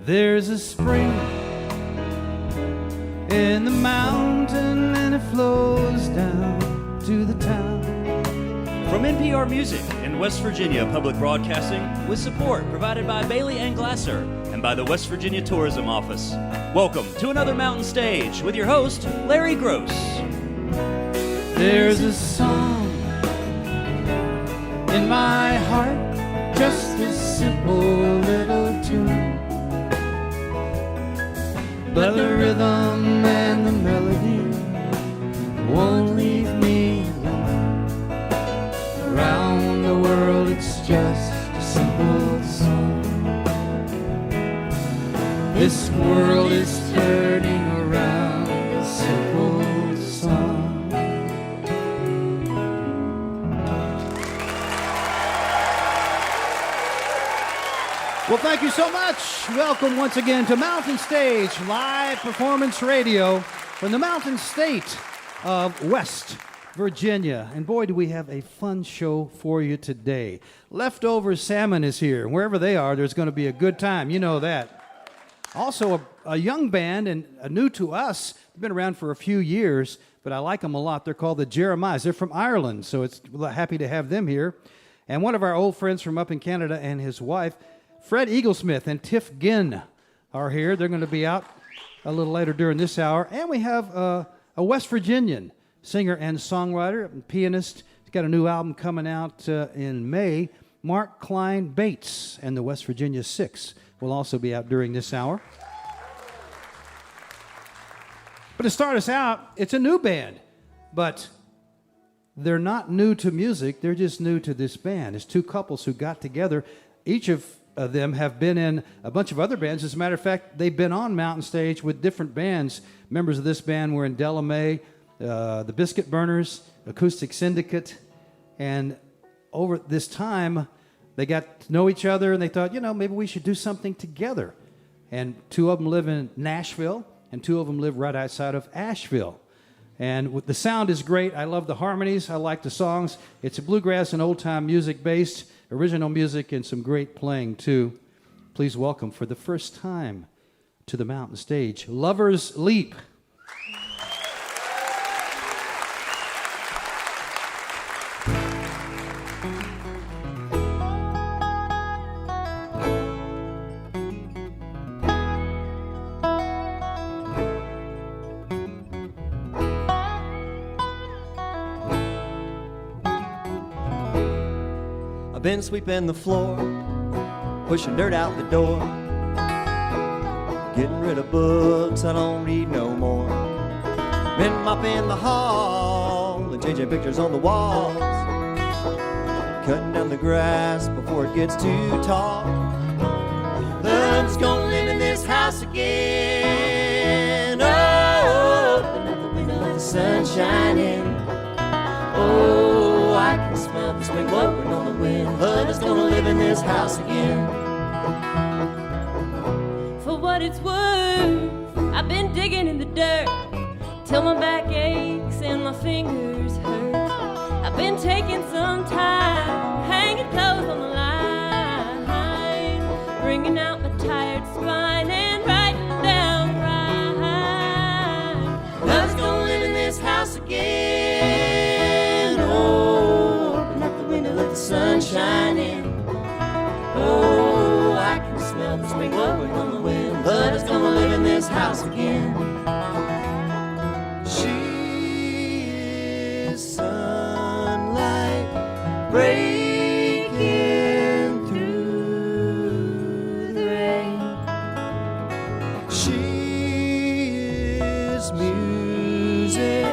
There's a spring in the mountain and it flows down to the town. From NPR Music in West Virginia Public Broadcasting, with support provided by Bailey and Glasser and by the West Virginia Tourism Office. Welcome to another Mountain Stage with your host, Larry Gross. There's a song in my heart, just a simple little tune, but the rhythm and the melody won't leave me alone. Around the world it's just a simple song. This world is turning around a simple song. Well, thank you so much. Welcome once again to Mountain Stage, live performance radio from the Mountain State of West Virginia. And boy, do we have a fun show for you today. Leftover Salmon is here. And wherever they are, there's going to be a good time. You know that. Also, a young band and new to us. They've been around for a few years, but I like them a lot. They're called the Jeremiahs. They're from Ireland, so it's happy to have them here. And one of our old friends from up in Canada and his wife, Fred Eaglesmith and Tiff Ginn, are here. They're going to be out a little later during this hour. And we have a West Virginian singer and songwriter and pianist. He's got a new album coming out in May. Mark Klein Bates and the West Virginia Six will also be out during this hour. But to start us out, it's a new band. But they're not new to music. They're just new to this band. It's two couples who got together. Each of them have been in a bunch of other bands. As a matter of fact, they've been on Mountain Stage with different bands. Members of this band were in Delamay, the Biscuit Burners, Acoustic Syndicate, and over this time, they got to know each other, and they thought, maybe we should do something together. And two of them live in Nashville, and two of them live right outside of Asheville. And the sound is great. I love the harmonies. I like the songs. It's a bluegrass and old-time music-based, original music, and some great playing, too. Please welcome, for the first time to the Mountain Stage, Lovers Leap. I've been sweeping the floor, pushing dirt out the door, getting rid of books I don't read no more. Been mopping the hall and changing pictures on the walls, cutting down the grass before it gets too tall. Love's gonna live in this house again. Oh, open up the window, let the sun shine in. Oh, I can smell the spring blowing on the wind. Love is gonna live in this house again. For what it's worth, I've been digging in the dirt till my back aches and my fingers hurt. I've been taking some time, hanging clothes on the line, bringing out my tired spine and writing down right. Love's gonna live in this house again. Oh, open up the window, let the sun shine in. Oh, I can smell the spring blowing on the wind. Love is gonna live in this house again. She is sunlight breaking through the rain. She is music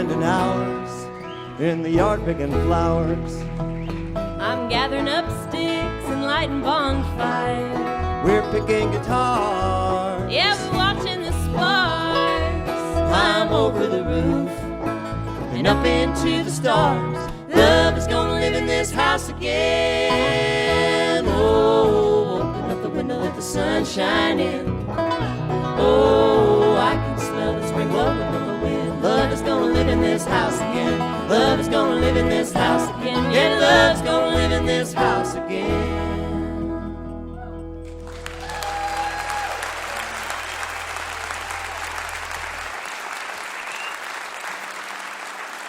spending hours in the yard picking flowers. I'm gathering up sticks and lighting bonfires. We're picking guitars. Yeah, we're watching the sparks Climb over the roof and up into the stars. Love is gonna live in this house again. Oh, open up the window, let the sun shine in. Oh, I can smell the spring blowing in the wind. Love is gonna live in this house again. Love is gonna live in this house again. Yeah, love's gonna live in this house again.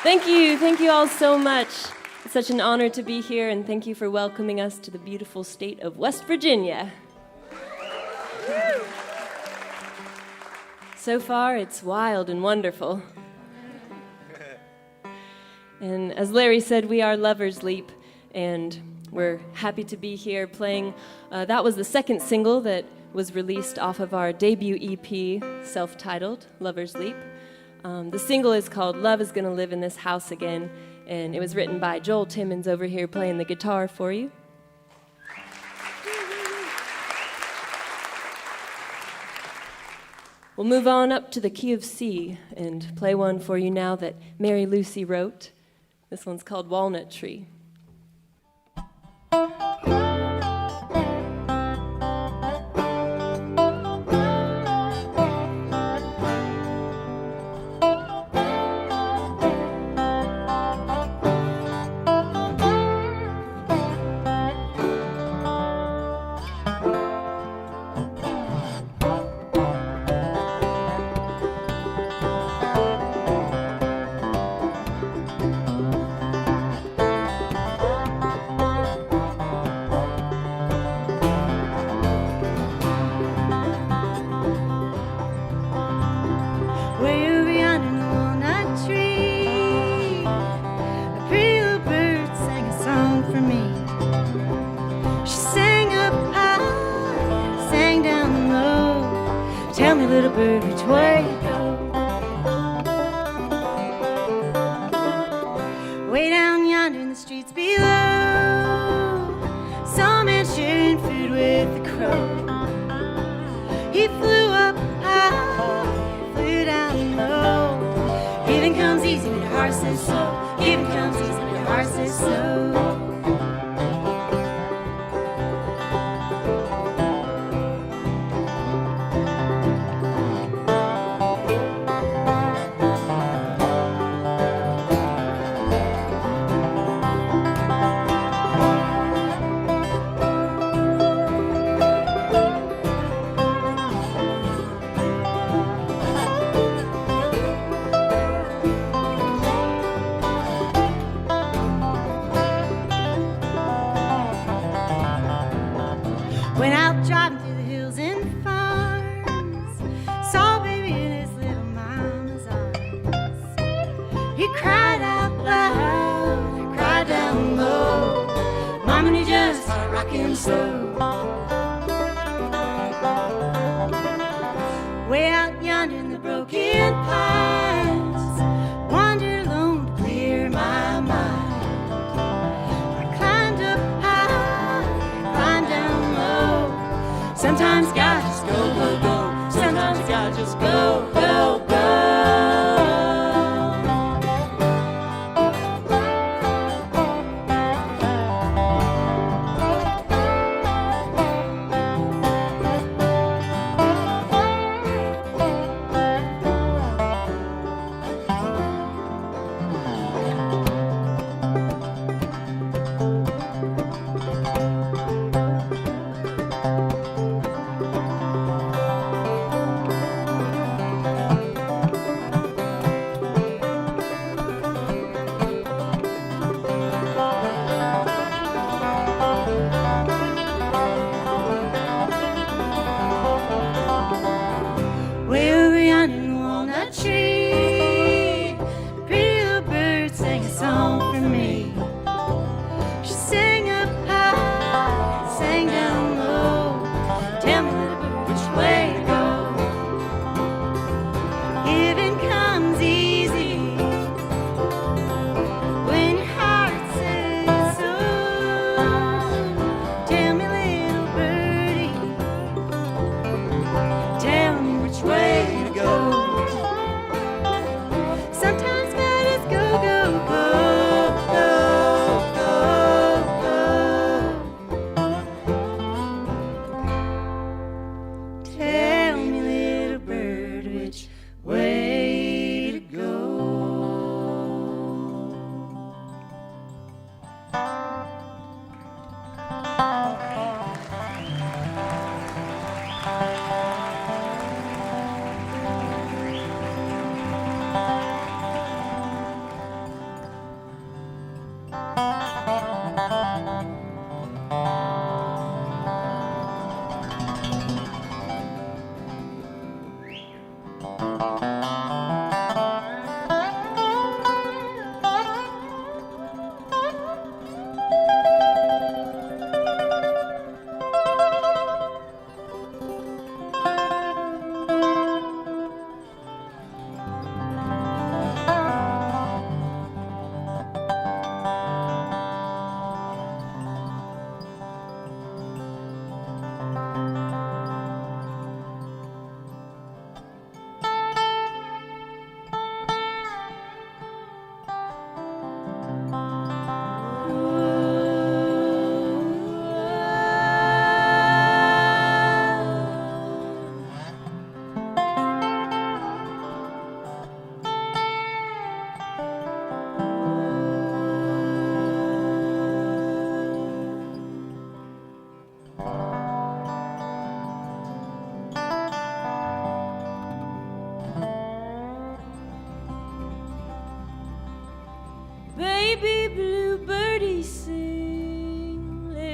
Thank you all so much. It's such an honor to be here, and thank you for welcoming us to the beautiful state of West Virginia. So far, it's wild and wonderful. And as Larry said, we are Lover's Leap, and we're happy to be here playing. That was the second single that was released off of our debut EP, self-titled, Lover's Leap. The single is called Love is Gonna Live in This House Again, and it was written by Joel Timmons over here playing the guitar for you. We'll move on up to the key of C and play one for you now that Mary Lucy wrote. This one's called Walnut Tree.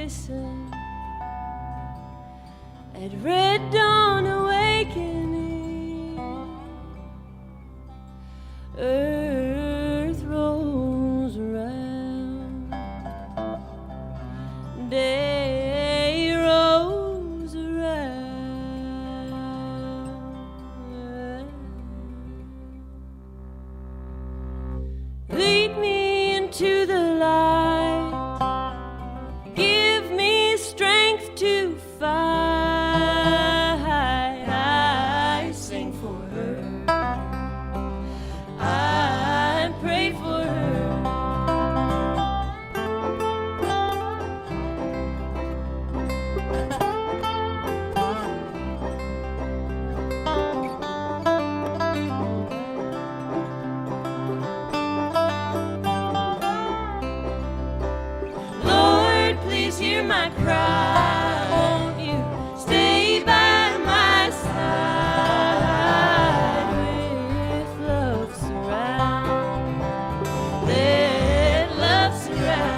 listen at red dawn awakening. Earth rolls around, day rolls around. Lead me into the light, give me strength to fight. I sing for her, I pray for her. Lord, please hear my cry. Won't you stay by my side with love surround? Let love surround.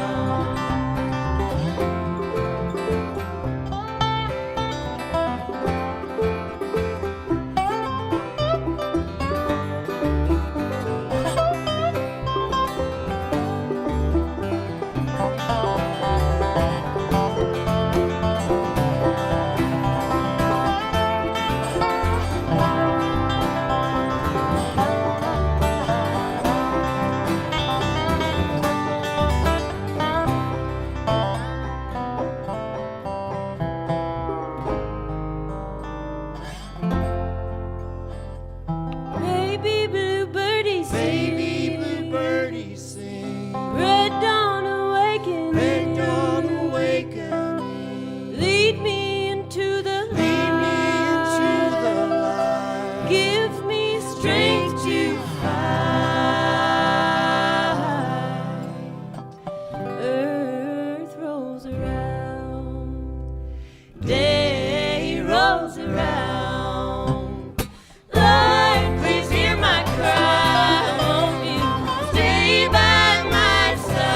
Baby bluebirdies sing, Baby bluebirdies sing, red dawn awakening. red dawn awakening. Lead me into the Lead me into the light. light. Give me strength to fight. Earth rolls around, day rolls around. Lord, please hear my cry. Won't you stay by my side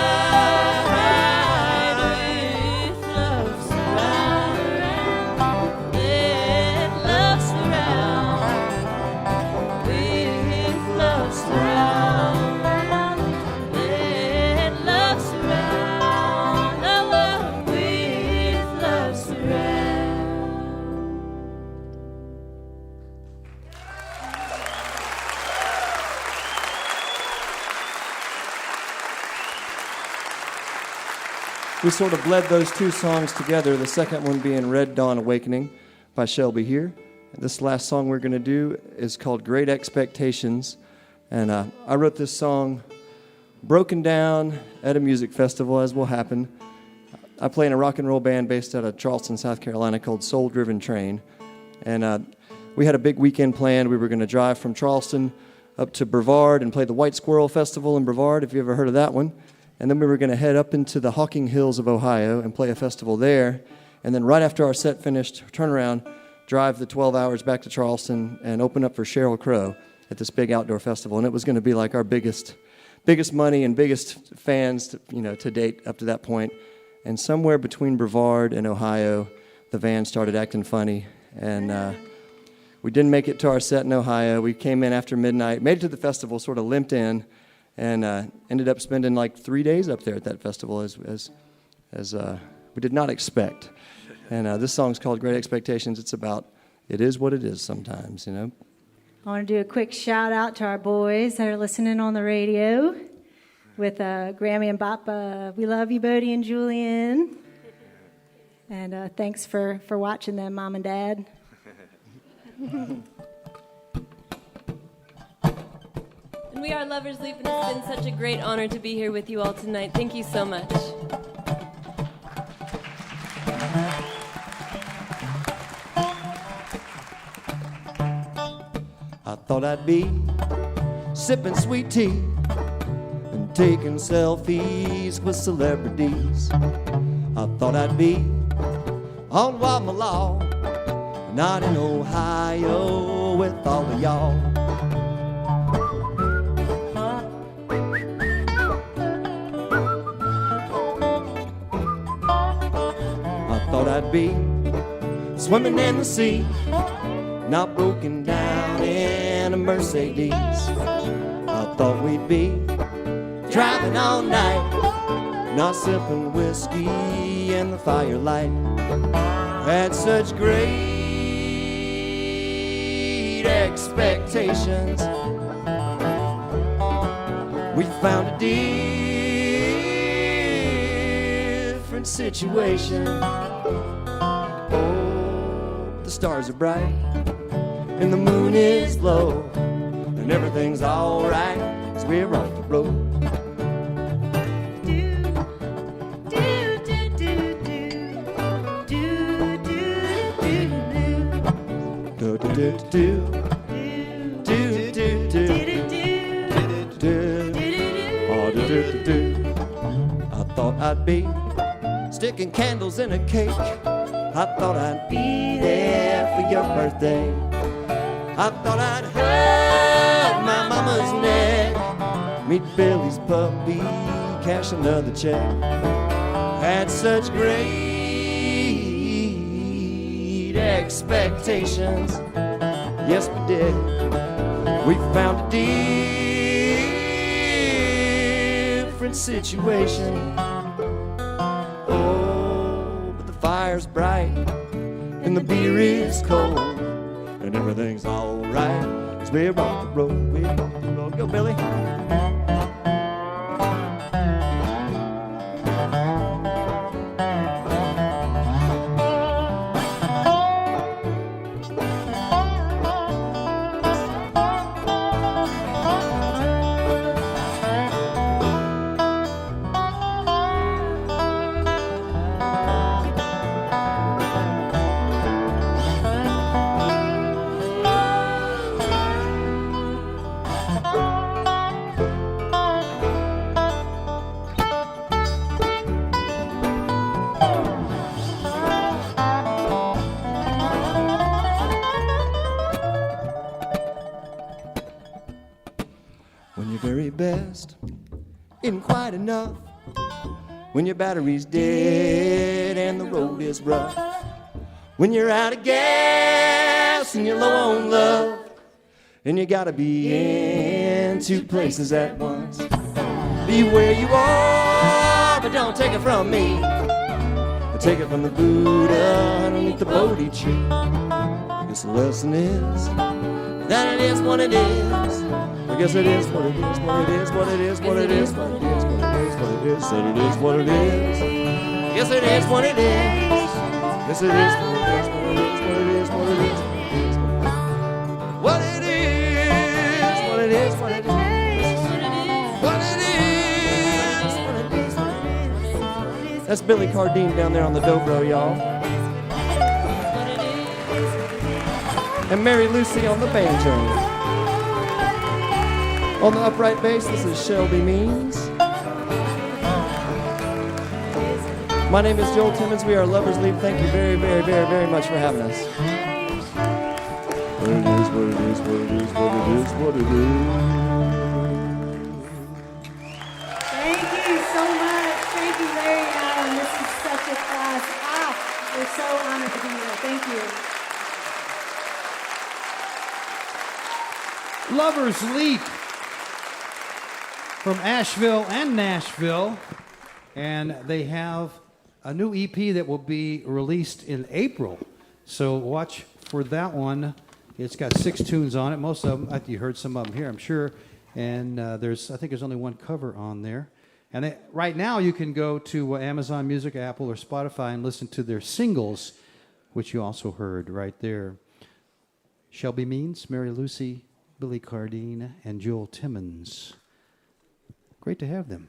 with love surround? Let love surround. With love surround. Let love surround. Oh, with love surround. We sort of bled those two songs together, the second one being Red Dawn Awakening by Shelby here. This last song we're going to do is called Great Expectations. And I wrote this song broken down at a music festival, as will happen. I play in a rock and roll band based out of Charleston, South Carolina called Soul Driven Train. And we had a big weekend planned. We were going to drive from Charleston up to Brevard and play the White Squirrel Festival in Brevard, if you ever heard of that one. And then we were going to head up into the Hocking Hills of Ohio and play a festival there. And then right after our set finished, turn around, drive the 12 hours back to Charleston and open up for Sheryl Crow at this big outdoor festival. And it was going to be like our biggest money and biggest fans to date up to that point. And somewhere between Brevard and Ohio, the van started acting funny. And we didn't make it to our set in Ohio. We came in after midnight, made it to the festival, sort of limped in, and ended up spending like 3 days up there at that festival as we did not expect. And this song's called Great Expectations. It's about, it is what it is sometimes, you know. I want to do a quick shout out to our boys that are listening on the radio with Grammy and Bop. We love you, Bodie and Julian. And thanks for watching them, Mom and Dad. And we are Lovers Leap, and it's been such a great honor to be here with you all tonight. Thank you so much. I thought I'd be sipping sweet tea and taking selfies with celebrities. I thought I'd be on Wamalaw, not in Ohio with all of y'all. thought I'd be swimming in the sea, not broken down in a Mercedes. I thought we'd be driving all night, not sipping whiskey in the firelight. Had such great expectations. We found a different situation. Oh, the stars are bright and the moon is low, and everything's alright as we're off the road. Do do do do do do do do do. I thought I'd be sticking candles in a cake. I thought I'd be there for your birthday. I thought I'd hug my mama's neck, meet Billy's puppy, cash another check. Had such great expectations. Yes, we did. We found a different situation. Oh, but the fire's bright and the beer is cold, and everything's alright as we're off the road. We're off the road. Go, Billy. Best isn't quite enough when your battery's dead and the road is rough, when you're out of gas and you're low on love, and you gotta be in two places at once. Be where you are, but don't take it from me. Take it from the Buddha underneath the Bodhi tree. I guess the lesson is that it is what it is. I guess it is what it is, what it is, what it is, what it is, what it is, what it is, what it is, that it is what it is. Yes, it is what it is. Yes, it is what it is, what it is, what it is, what it is, what it is, what it is, what it is, what it is, what it is, what it is. That's Billy Cardine down there on the dobro, y'all. And Mary Lucy on the banjo. On the upright bass, this is Shelby Means. My name is Joel Timmons. We are Lovers Leap. Thank you very, very, very, very much for having us. What it is, what it is, what it is, what it is, what it is. Thank you so much. Thank you, Larry and Alan. This is such a class. We're so honored to be here. Thank you. Lovers Leap from Asheville and Nashville, and they have a new EP that will be released in April. So watch for that one. It's got 6 tunes on it. Most of them, you heard some of them here, I'm sure. And I think there's only one cover on there. And right now you can go to Amazon Music, Apple, or Spotify and listen to their singles, which you also heard right there. Shelby Means, Mary Lucy, Billy Cardine, and Joel Timmons. Great to have them.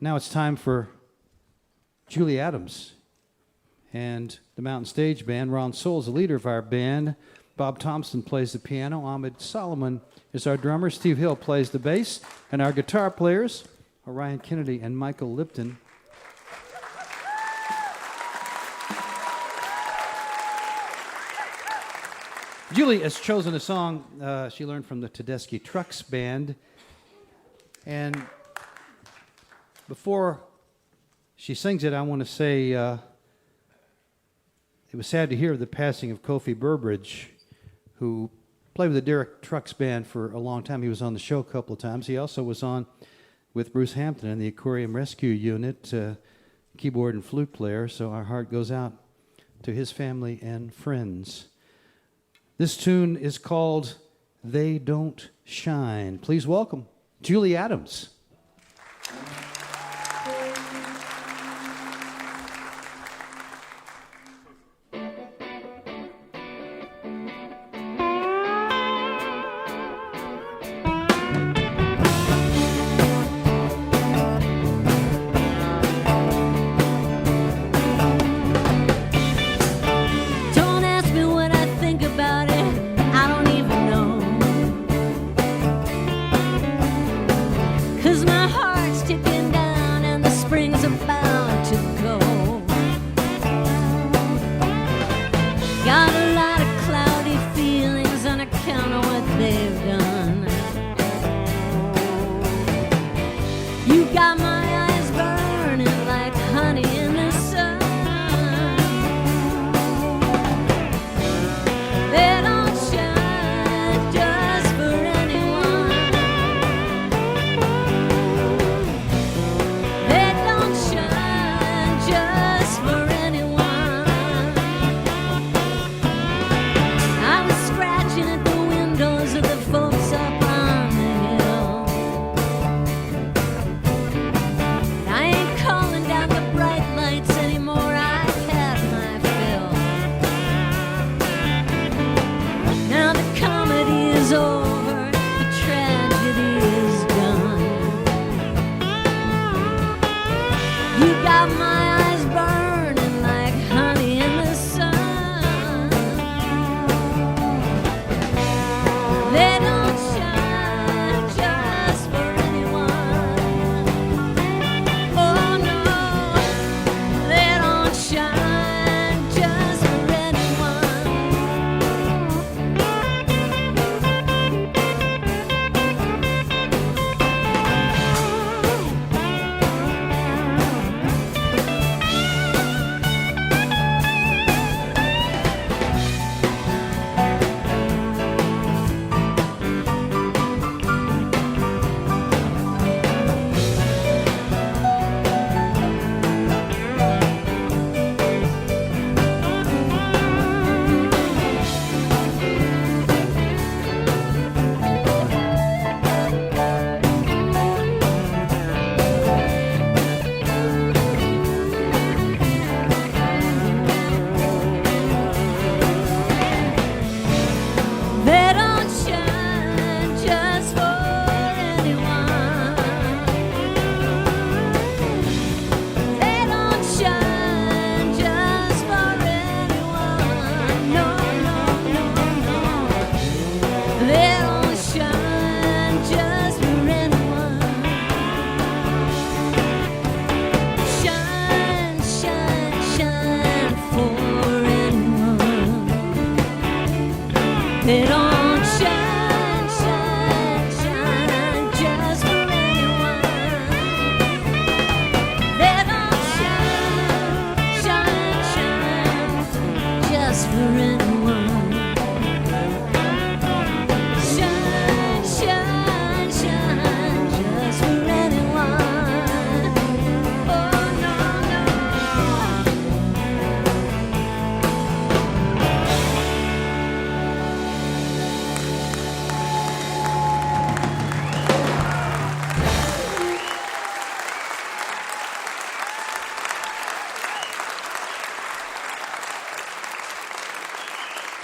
Now it's time for Julie Adams and the Mountain Stage Band. Ron Soul is the leader of our band. Bob Thompson plays the piano. Ahmed Solomon is our drummer. Steve Hill plays the bass. And our guitar players are Ryan Kennedy and Michael Lipton. Julie has chosen a song she learned from the Tedeschi Trucks Band. And before she sings it, I want to say It was sad to hear the passing of Kofi Burbridge, who played with the Derek Trucks Band for a long time. He was on the show a couple of times. He also was on with Bruce Hampton in the Aquarium Rescue Unit, keyboard and flute player, so our heart goes out to his family and friends. This tune is called They Don't Shine. Please welcome Julie Adams.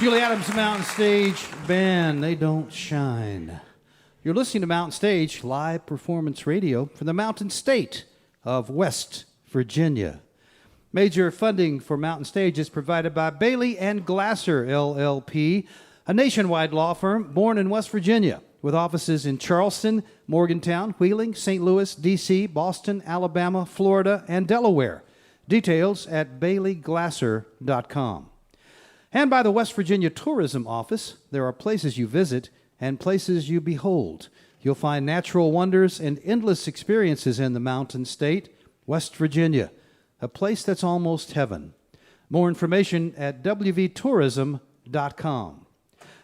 Julie Adams, Mountain Stage Band, They Don't Shine. You're listening to Mountain Stage live performance radio from the Mountain State of West Virginia. Major funding for Mountain Stage is provided by Bailey and Glasser, LLP, a nationwide law firm born in West Virginia with offices in Charleston, Morgantown, Wheeling, St. Louis, D.C., Boston, Alabama, Florida, and Delaware. Details at baileyglasser.com. And by the West Virginia Tourism Office, there are places you visit and places you behold. You'll find natural wonders and endless experiences in the Mountain State, West Virginia, a place that's almost heaven. More information at wvtourism.com.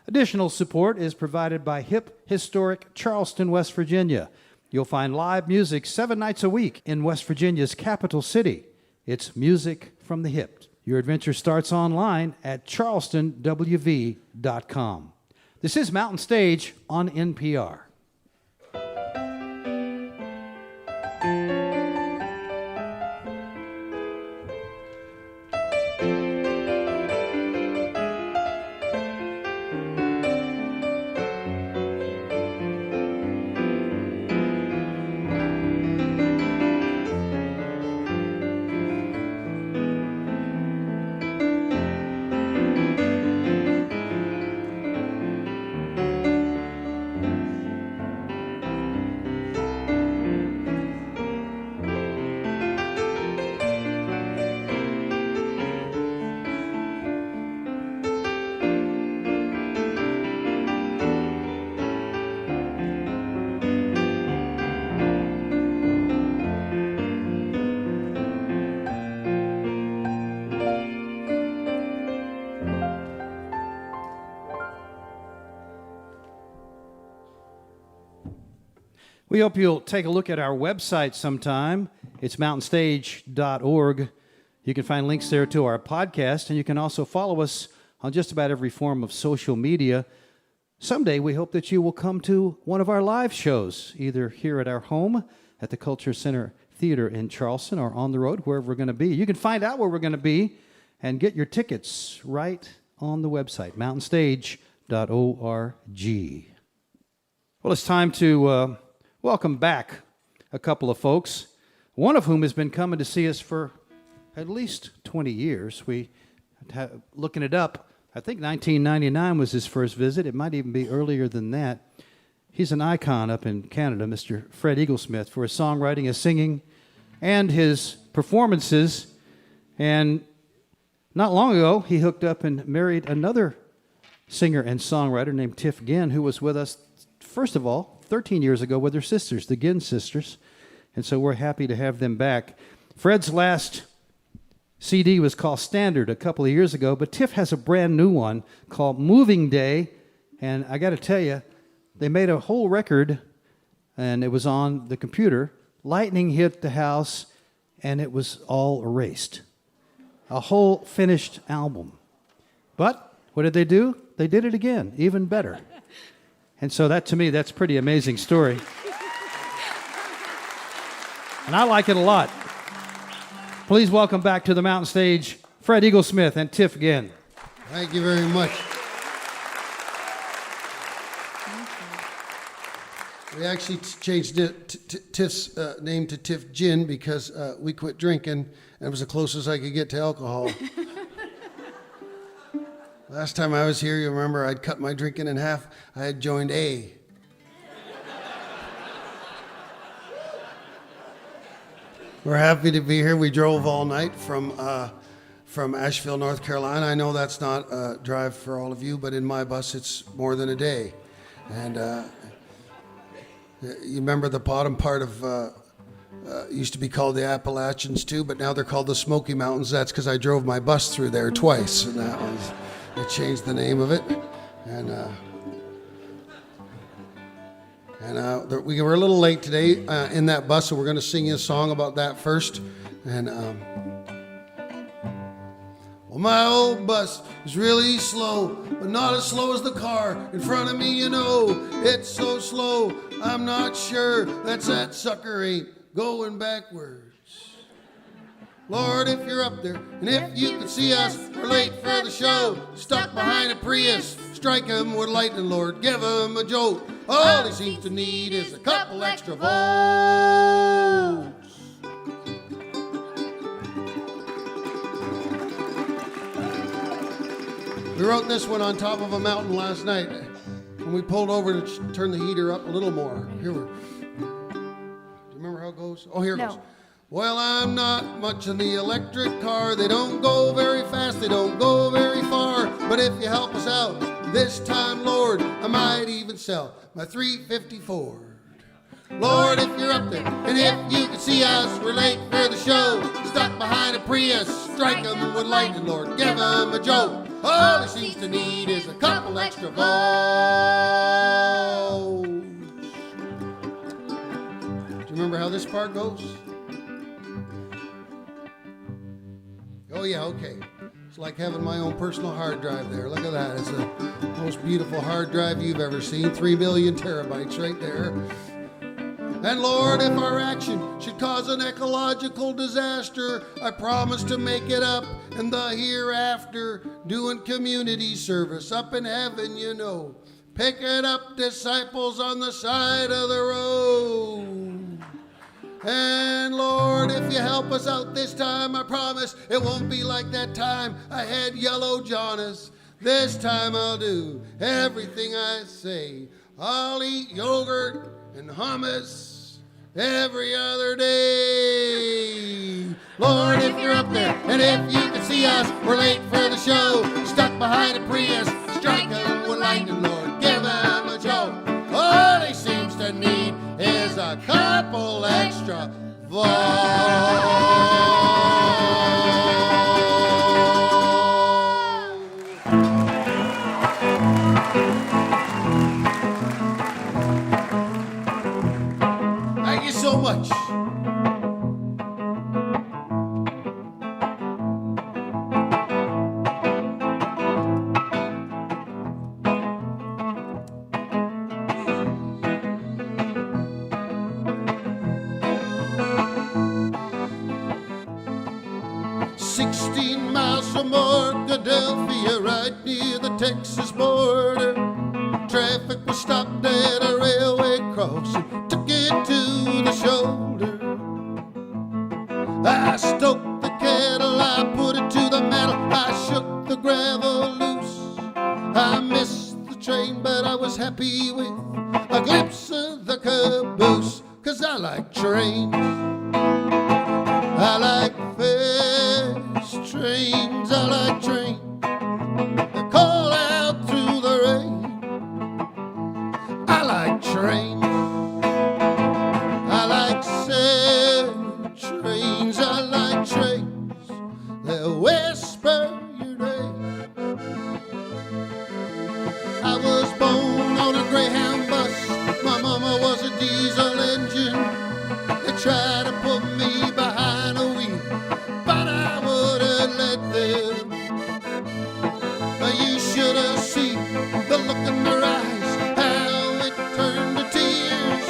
Additional support is provided by Hip Historic Charleston, West Virginia. You'll find live music 7 nights a week in West Virginia's capital city. It's music from the hip. Your adventure starts online at charlestonwv.com. This is Mountain Stage on NPR. We hope you'll take a look at our website sometime. It's mountainstage.org. You can find links there to our podcast, and you can also follow us on just about every form of social media. Someday, we hope that you will come to one of our live shows, either here at our home at the Culture Center Theater in Charleston or on the road, wherever we're going to be. You can find out where we're going to be and get your tickets right on the website, mountainstage.org. Well, it's time to welcome back a couple of folks, one of whom has been coming to see us for at least 20 years. Looking it up, I think 1999 was his first visit. It might even be earlier than that. He's an icon up in Canada, Mr. Fred Eaglesmith, for his songwriting, his singing, and his performances. And not long ago, he hooked up and married another singer and songwriter named Tiff Ginn, who was with us, first of all, 13 years ago with her sisters, the Ginn sisters. And so we're happy to have them back. Fred's last CD was called Standard a couple of years ago, but Tiff has a brand new one called Moving Day. And I got to tell you, they made a whole record, and it was on the computer. Lightning hit the house, and it was all erased. A whole finished album. But what did they do? They did it again, even better. And so that, to me, that's a pretty amazing story. And I like it a lot. Please welcome back to the Mountain Stage, Fred Eaglesmith and Tiff Ginn. Thank you very much. We actually changed Tiff's name to Tiff Ginn because we quit drinking, and it was the closest I could get to alcohol. Last time I was here, you remember I'd cut my drinking in half. I had joined A. We're happy to be here. We drove all night from Asheville, North Carolina. I know that's not a drive for all of you, but in my bus, it's more than a day. And you remember the bottom part of used to be called the Appalachians too, but now they're called the Smoky Mountains. That's because I drove my bus through there twice, and that was. They changed the name of it, and we were a little late today in that bus, so we're going to sing you a song about that first. And well, my old bus is really slow, but not as slow as the car in front of me. You know, it's so slow, I'm not sure that sucker ain't going backwards. Lord, if you're up there, and if you can see us, we're late for the show. Stuck behind a Prius, strike him with lightning, Lord, give him a jolt. All he seems to need is a couple extra volts. We wrote this one on top of a mountain last night, when we pulled over to turn the heater up a little more. Here we go. Do you remember how it goes? Oh, here it goes. Well, I'm not much in the electric car. They don't go very fast, they don't go very far. But if you help us out this time, Lord, I might even sell my 350 Ford. Lord, if you're up there, and if you can see us, we're late for the show. Stuck behind a Prius, strike 'em with lightning, Lord, give 'em a jolt. All he seems to need is a couple extra volts. Do you remember how this part goes? Oh yeah, okay. It's like having my own personal hard drive there. Look at that. It's the most beautiful hard drive you've ever seen. 3 million terabytes right there. And Lord, if our action should cause an ecological disaster, I promise to make it up in the hereafter, doing community service up in heaven, you know, picking up disciples on the side of the road. And Lord, if you help us out this time, I promise it won't be like that time I had Yellow Jonas. This time I'll do everything I say. I'll eat yogurt and hummus every other day. Lord, if you're up there and if you can see us, we're late for the show. Stuck behind a Prius, strike 'em with lightning, Lord, give 'em a jolt. All he seems to need is a couple extra volts. Thank you so much. 16 miles from Philadelphia, right near the Texas border. Traffic was stopped at a railway crossing, took it to the shoulder. I stoked the kettle, I put it to the metal, I shook the gravel loose. I missed the train, but I was happy with a glimpse of the caboose. 'Cause I like trains, I like fast trains, I like trains that call out through the rain. I like trains, I like sad trains, I like trains that whisper your name. I was born on a Greyhound bus, my mama was a diesel engine. They tried to put me behind a wheel, but I wouldn't let them. You should have seen the look in their eyes, how it turned to tears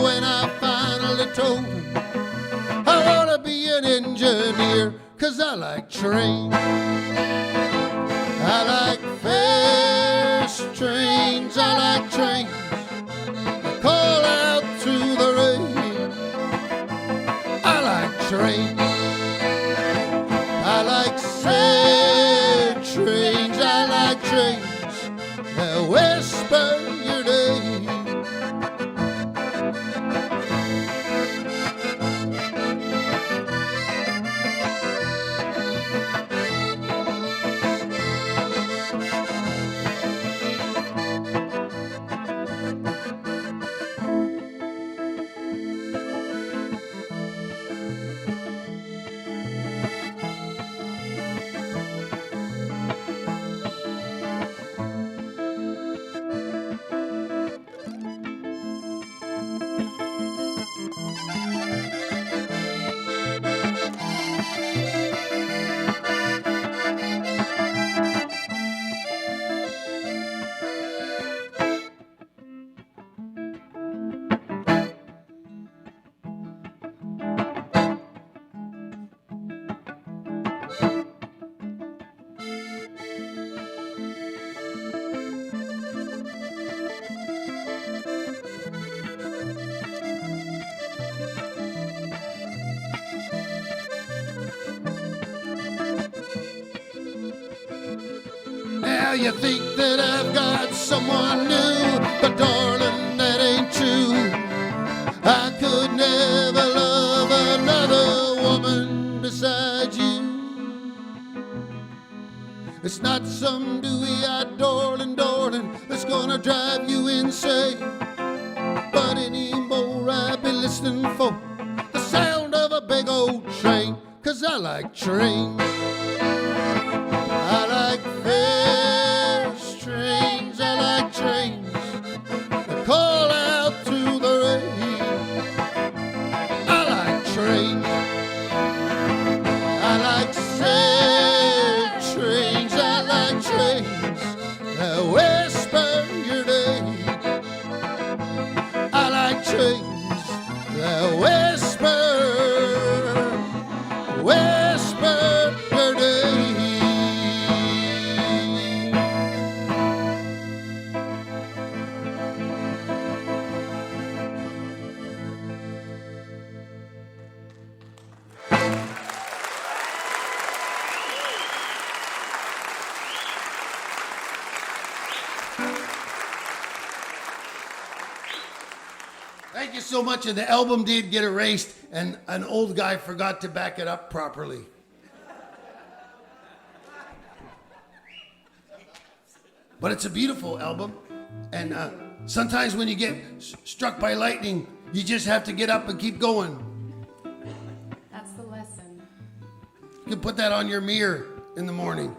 when I finally told them I want to be an engineer. 'Cause I like trains, I like fast trains, I like trains that call out through the rain. I like trains, I like sad trains, I like trains that whisper your name. Now you think that I've got someone new, but darling, that ain't true. I could never love another woman besides you. It's not some dewy-eyed darling, darling, that's gonna drive you insane. But anymore I've been listening for the sound of a big old train. 'Cause 'cause I like trains. I like fast trains, I like trains that call out to the rain. I like trains, I like sad trains, I like trains that whisper your name. I like trains that whisper your name. Thank you so much. And the album did get erased, and an old guy forgot to back it up properly. But it's a beautiful album, and sometimes when you get struck by lightning, you just have to get up and keep going. That's the lesson. You can put that on your mirror in the morning.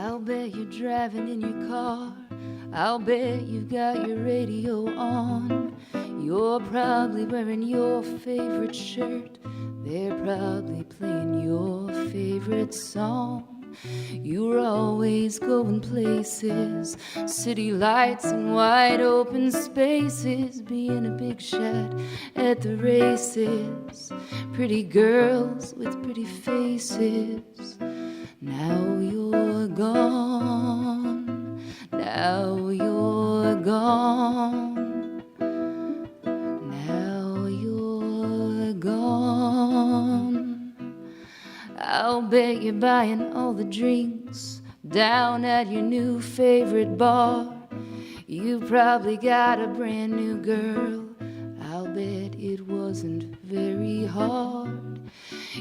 I'll bet you're driving in your car. I'll bet you've got your radio on. You're probably wearing your favorite shirt. They're probably playing your favorite song. You're always going places, city lights and wide open spaces, being a big shot at the races, pretty girls with pretty faces. Now you're gone, now you're gone, now you're gone. I'll bet you're buying all the drinks down at your new favorite bar. You probably got a brand new girl. I'll bet it wasn't very hard.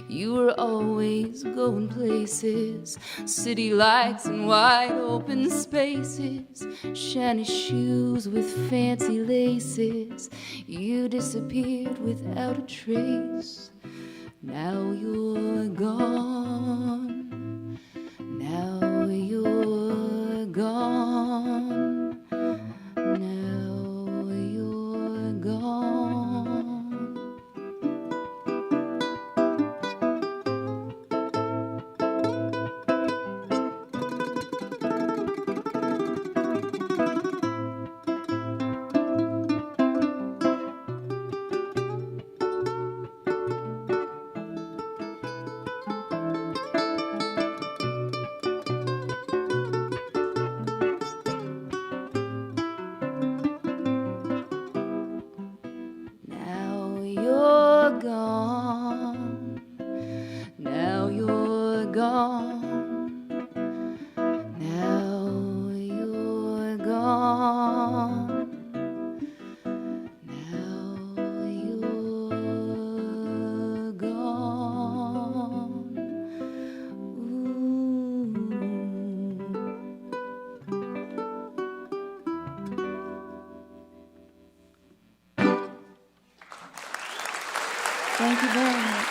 You were always going places, city lights and wide open spaces, shiny shoes with fancy laces. You disappeared without a trace. Now you're gone, now you're gone, now you're gone. Now you're gone, now you're gone, now you're gone, now you're gone. Ooh. Thank you very much.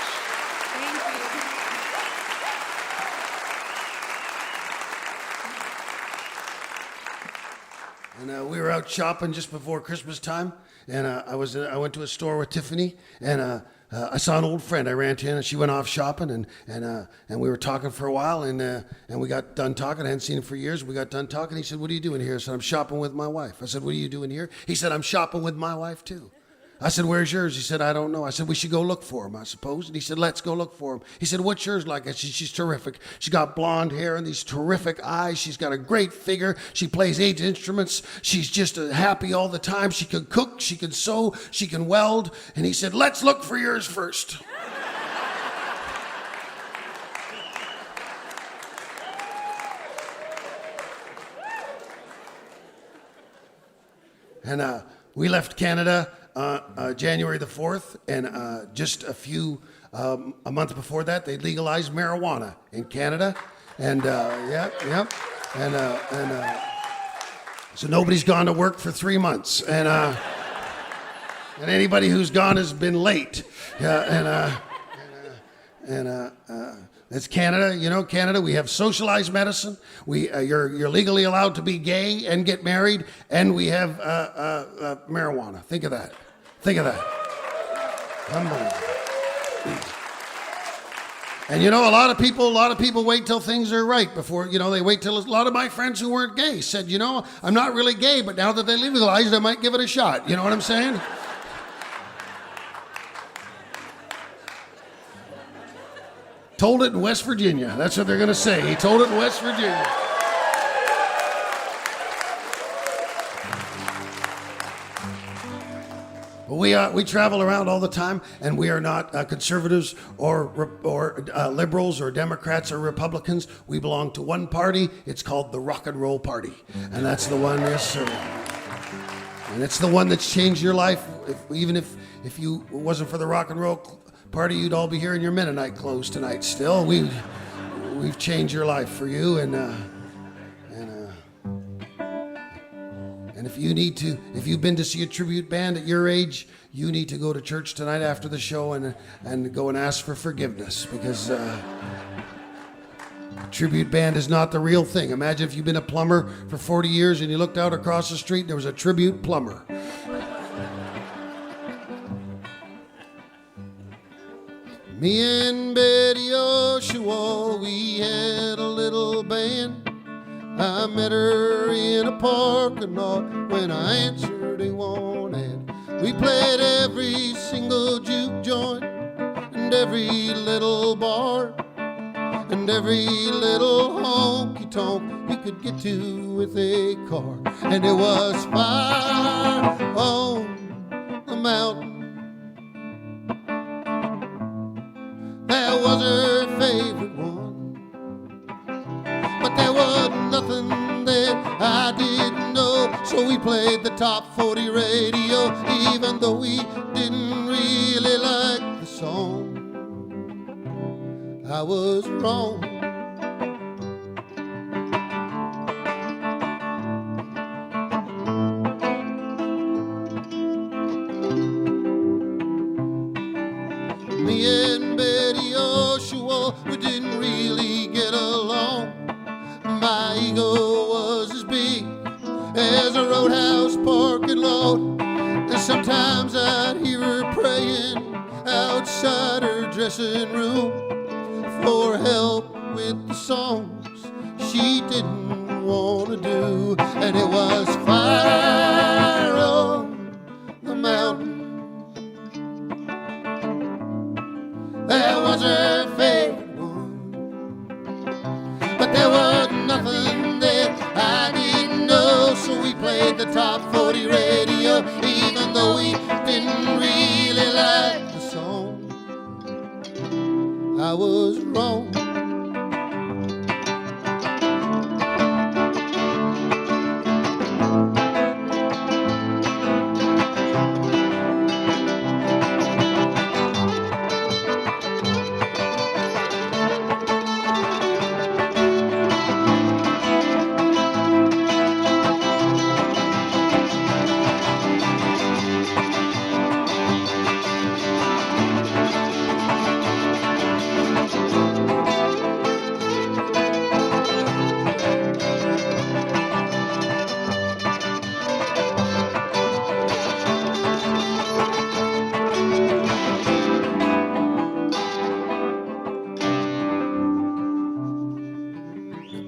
And we were out shopping just before Christmas time, and I went to a store with Tiffany, and I saw an old friend. I ran to her, and she went off shopping, and we were talking for a while, and we got done talking. I hadn't seen him for years. We got done talking. He said, "What are you doing here?" I said, "I'm shopping with my wife." I said, "What are you doing here?" He said, "I'm shopping with my wife too." I said, "Where's yours?" He said, "I don't know." I said, "We should go look for him, I suppose." And he said, "Let's go look for him." He said, "What's yours like?" I said, "She's terrific. She's got blonde hair and these terrific eyes. She's got a great figure. She plays 8 instruments. She's just happy all the time. She can cook, she can sew, she can weld." And he said, "Let's look for yours first." And we left Canada January the 4th, and just a month before that, they legalized marijuana in Canada. And so nobody's gone to work for 3 months, and anybody who's gone has been late. It's Canada, you know, Canada. We have socialized medicine. You're legally allowed to be gay and get married, and we have marijuana. Think of that. Think of that. Unbelievable. And you know, a lot of people wait till things are right before, you know, they wait till. A lot of my friends who weren't gay said, you know, I'm not really gay, but now that they legalized, I might give it a shot. You know what I'm saying? Told it in West Virginia. That's what they're going to say. He told it in West Virginia. We travel around all the time, and we are not conservatives or liberals or Democrats or Republicans. We belong to one party. It's called the Rock and Roll Party, and that's the one. Yes, sir. And it's the one that's changed your life. Even if you it wasn't for the Rock and Roll Party, you'd all be here in your Mennonite clothes tonight. Still, we've changed your life for you, and if you've been to see a tribute band at your age, you need to go to church tonight after the show and go and ask for forgiveness, because tribute band is not the real thing. Imagine if you've been a plumber for 40 years and you looked out across the street and there was a tribute plumber. Me and Betty Oshawa, we had a little band. I met her in a parking lot when I answered a one ad. We played every single juke joint and every little bar and every little honky-tonk you could get to with a car. And it was fire on the mountain. That was her favorite one. But there was nothing that I didn't know, so we played the top 40 radio, even though we didn't really like the song. I was wrong. Me and Betty Oshawa, we didn't really get along. My ego was as big as a roadhouse parking lot, and sometimes I'd hear her praying outside her dressing room for help with the songs she didn't want to do. And it was fire on the mountain. That was her favorite one. But there was nothing that I didn't know, so we played the top 40 radio, even though we didn't really like the song. I was wrong.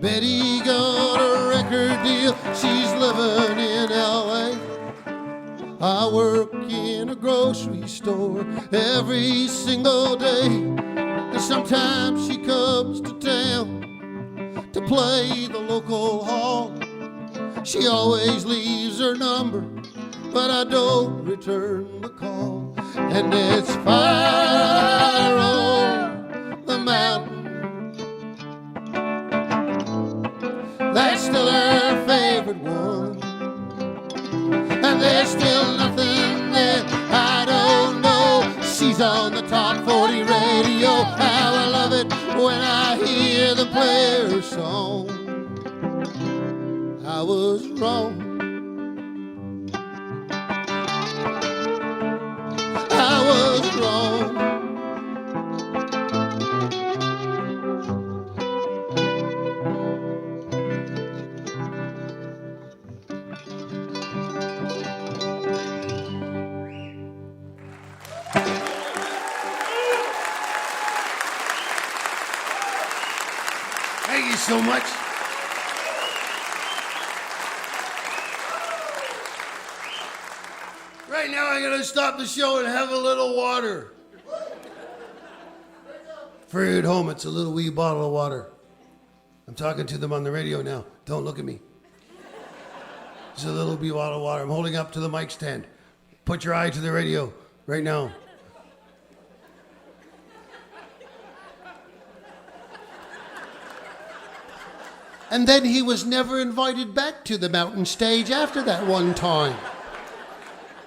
Betty got a record deal, she's living in L.A. I work in a grocery store every single day, and sometimes she comes to town to play the local hall. She always leaves her number, but I don't return the call. And it's fire on the mountain. That's still her favorite one. And there's still nothing that I don't know. She's on the top 40 radio. How I love it when I hear them play her song. I was wrong. I was wrong. Thank you so much. Right now, I'm going to stop the show and have a little water. For you at home, it's a little wee bottle of water. I'm talking to them on the radio now. Don't look at me. It's a little wee bottle of water. I'm holding up to the mic stand. Put your eye to the radio right now. And then he was never invited back to the mountain stage after that one time.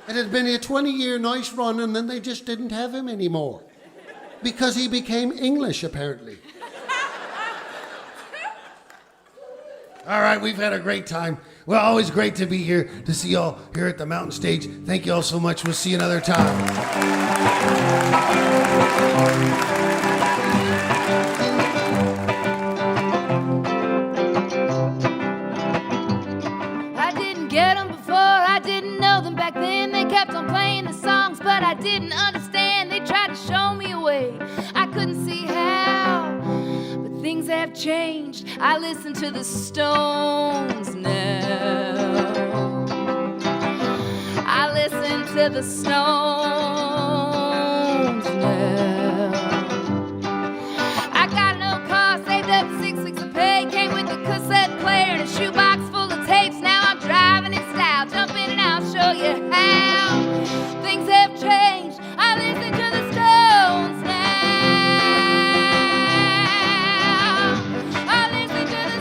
It had been a 20-year nice run, and then they just didn't have him anymore. Because he became English, apparently. All right, we've had a great time. Well, always great to be here, to see y'all here at the mountain stage. Thank you all so much. We'll see you another time. Back then they kept on playing the songs, but I didn't understand. They tried to show me a way I couldn't see how, but things have changed. I listen to the Stones now. I listen to the Stones now. I got no car, saved up 6 weeks of pay, came with a cassette player and a shoebox full of tapes. Now I'm driving in style, jump in and I'll show you how things have changed. I listen to the Stones now. I listen to the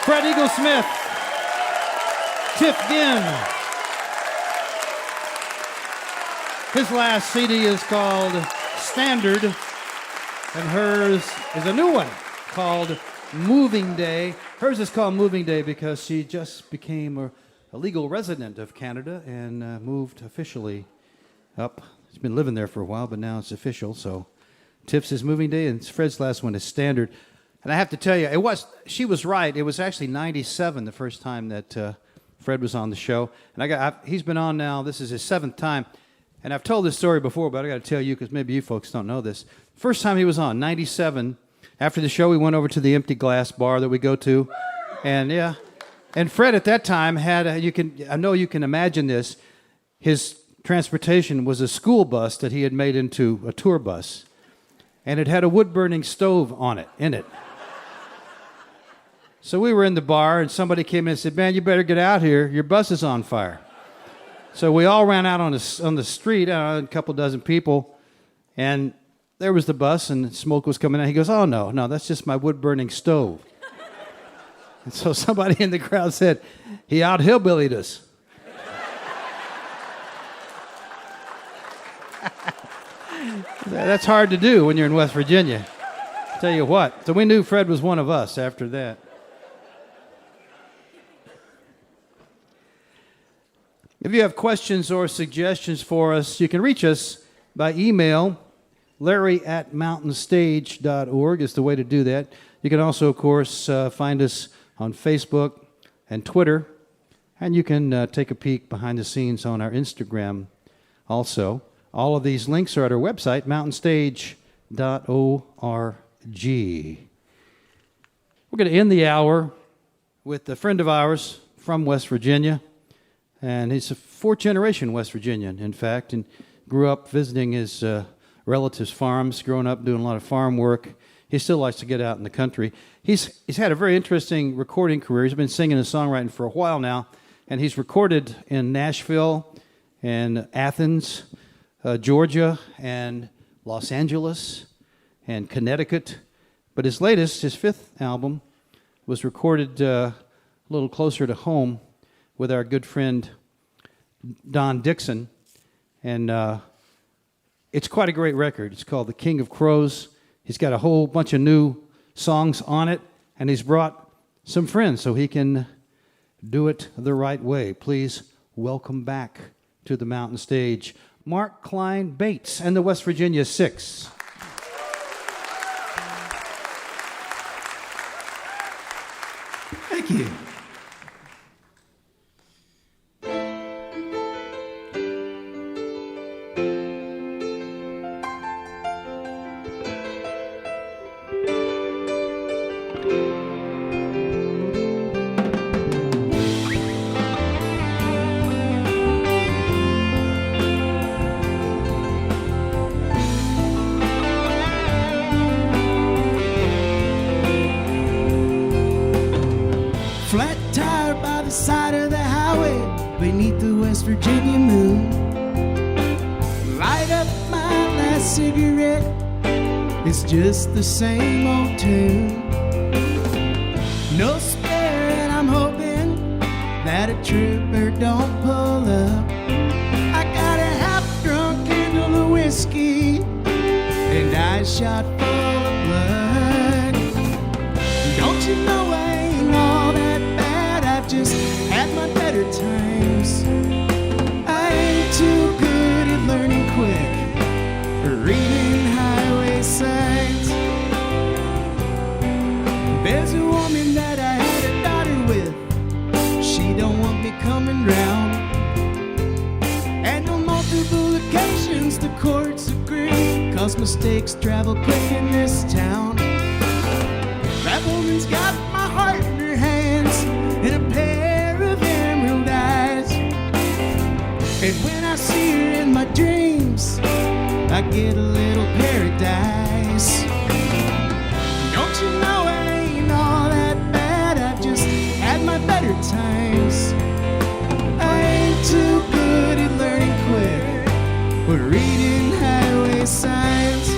Fred Eaglesmith, Tiff Ginn. His last CD is called Standard, and hers is a new one called Moving Day. Hers is called Moving Day because she just became a legal resident of Canada and moved officially up. She's been living there for a while, but now it's official. So Tiff's is Moving Day, and Fred's last one is Standard. And I have to tell you, she was right. It was actually 97 the first time that Fred was on the show. And he's been on now. This is his 7th time. And I've told this story before, but I got to tell you because maybe you folks don't know this. First time he was on, 97. After the show, we went over to the Empty Glass bar that we go to. And Fred at that time had, I know you can imagine this, his transportation was a school bus that he had made into a tour bus. And it had a wood-burning stove in it. So we were in the bar, and somebody came in and said, "Man, you better get out here. Your bus is on fire." So we all ran out on the street, a couple dozen people, and there was the bus, and smoke was coming out. He goes, "Oh, no, that's just my wood-burning stove." And so somebody in the crowd said, "He out-hillbillied us." That's hard to do when you're in West Virginia. Tell you what. So we knew Fred was one of us after that. If you have questions or suggestions for us, you can reach us by email. Larry@mountainstage.org is the way to do that. You can also, of course, find us on Facebook and Twitter. And you can take a peek behind the scenes on our Instagram also. All of these links are at our website, mountainstage.org. We're going to end the hour with a friend of ours from West Virginia. And he's a fourth-generation West Virginian, in fact, and grew up visiting his relatives' farms, growing up doing a lot of farm work. He still likes to get out in the country. He's had a very interesting recording career. He's been singing and songwriting for a while now, and he's recorded in Nashville and Athens, Georgia, and Los Angeles, and Connecticut. But his latest, his fifth album, was recorded a little closer to home with our good friend Don Dixon. And it's quite a great record. It's called The King of Crows. He's got a whole bunch of new songs on it, and he's brought some friends so he can do it the right way. Please welcome back to the Mountain Stage, Mark Klein Bates and the West Virginia Six. Thank you. Flat tire by the side of the highway beneath the West Virginia moon. Light up my last cigarette, it's just the same old tune. No spare and I'm hoping that a trooper don't pull up. I got a half-drunk handle of whiskey and eyes shot full of blood. Don't you know I ain't all that bad, I've just had my better times. I ain't too good at learning quick or reading highway signs. There's a woman that I had a daughter with, she don't want me coming round. And on multiple occasions the courts agree, 'cause mistakes travel quick in this town. That woman's got my heart in her hands and a pair of emerald eyes. And when I see her in my dreams, I get a little paradise. Don't you know I ain't all that bad, I've just had my better times. I ain't too good at learning quick or reading highway signs.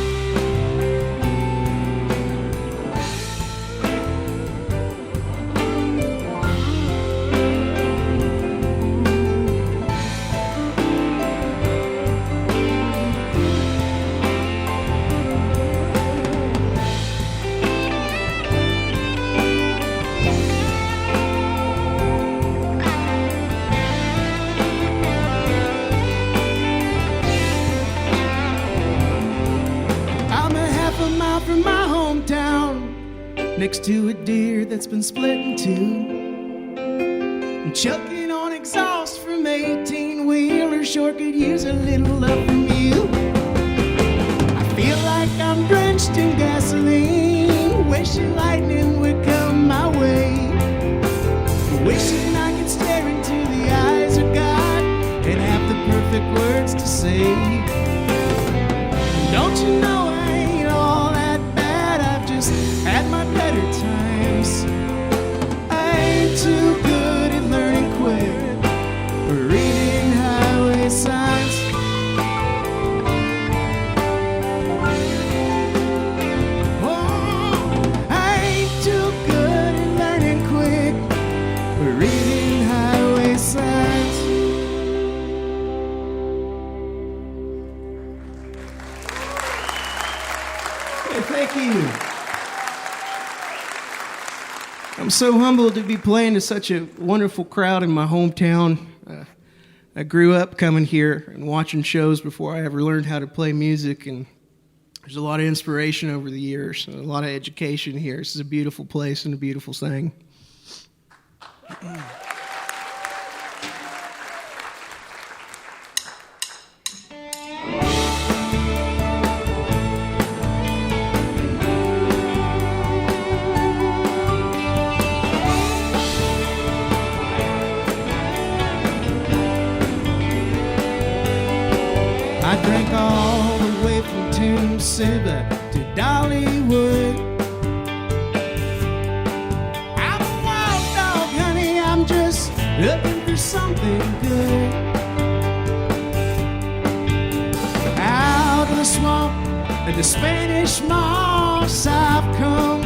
From my hometown, next to a deer that's been split in two, and choking on exhaust from 18-wheeler, sure could use a little love from you. I feel like I'm drenched in gasoline, wishing lightning would come my way, wishing I could stare into the eyes of God and have the perfect words to say. Don't you know I ain't all that bad, I've just had my better times. I ain't too good at learning quick or reading highway signs. Oh, I ain't too good I'm so humbled to be playing to such a wonderful crowd in my hometown. I grew up coming here and watching shows before I ever learned how to play music, and there's a lot of inspiration over the years, and a lot of education here. This is a beautiful place and a beautiful thing. I drank all the way from Toomsibba to Dollywood. I'm a wild dog, honey, I'm just looking for something good. Out of the swamp and the Spanish moss I've come,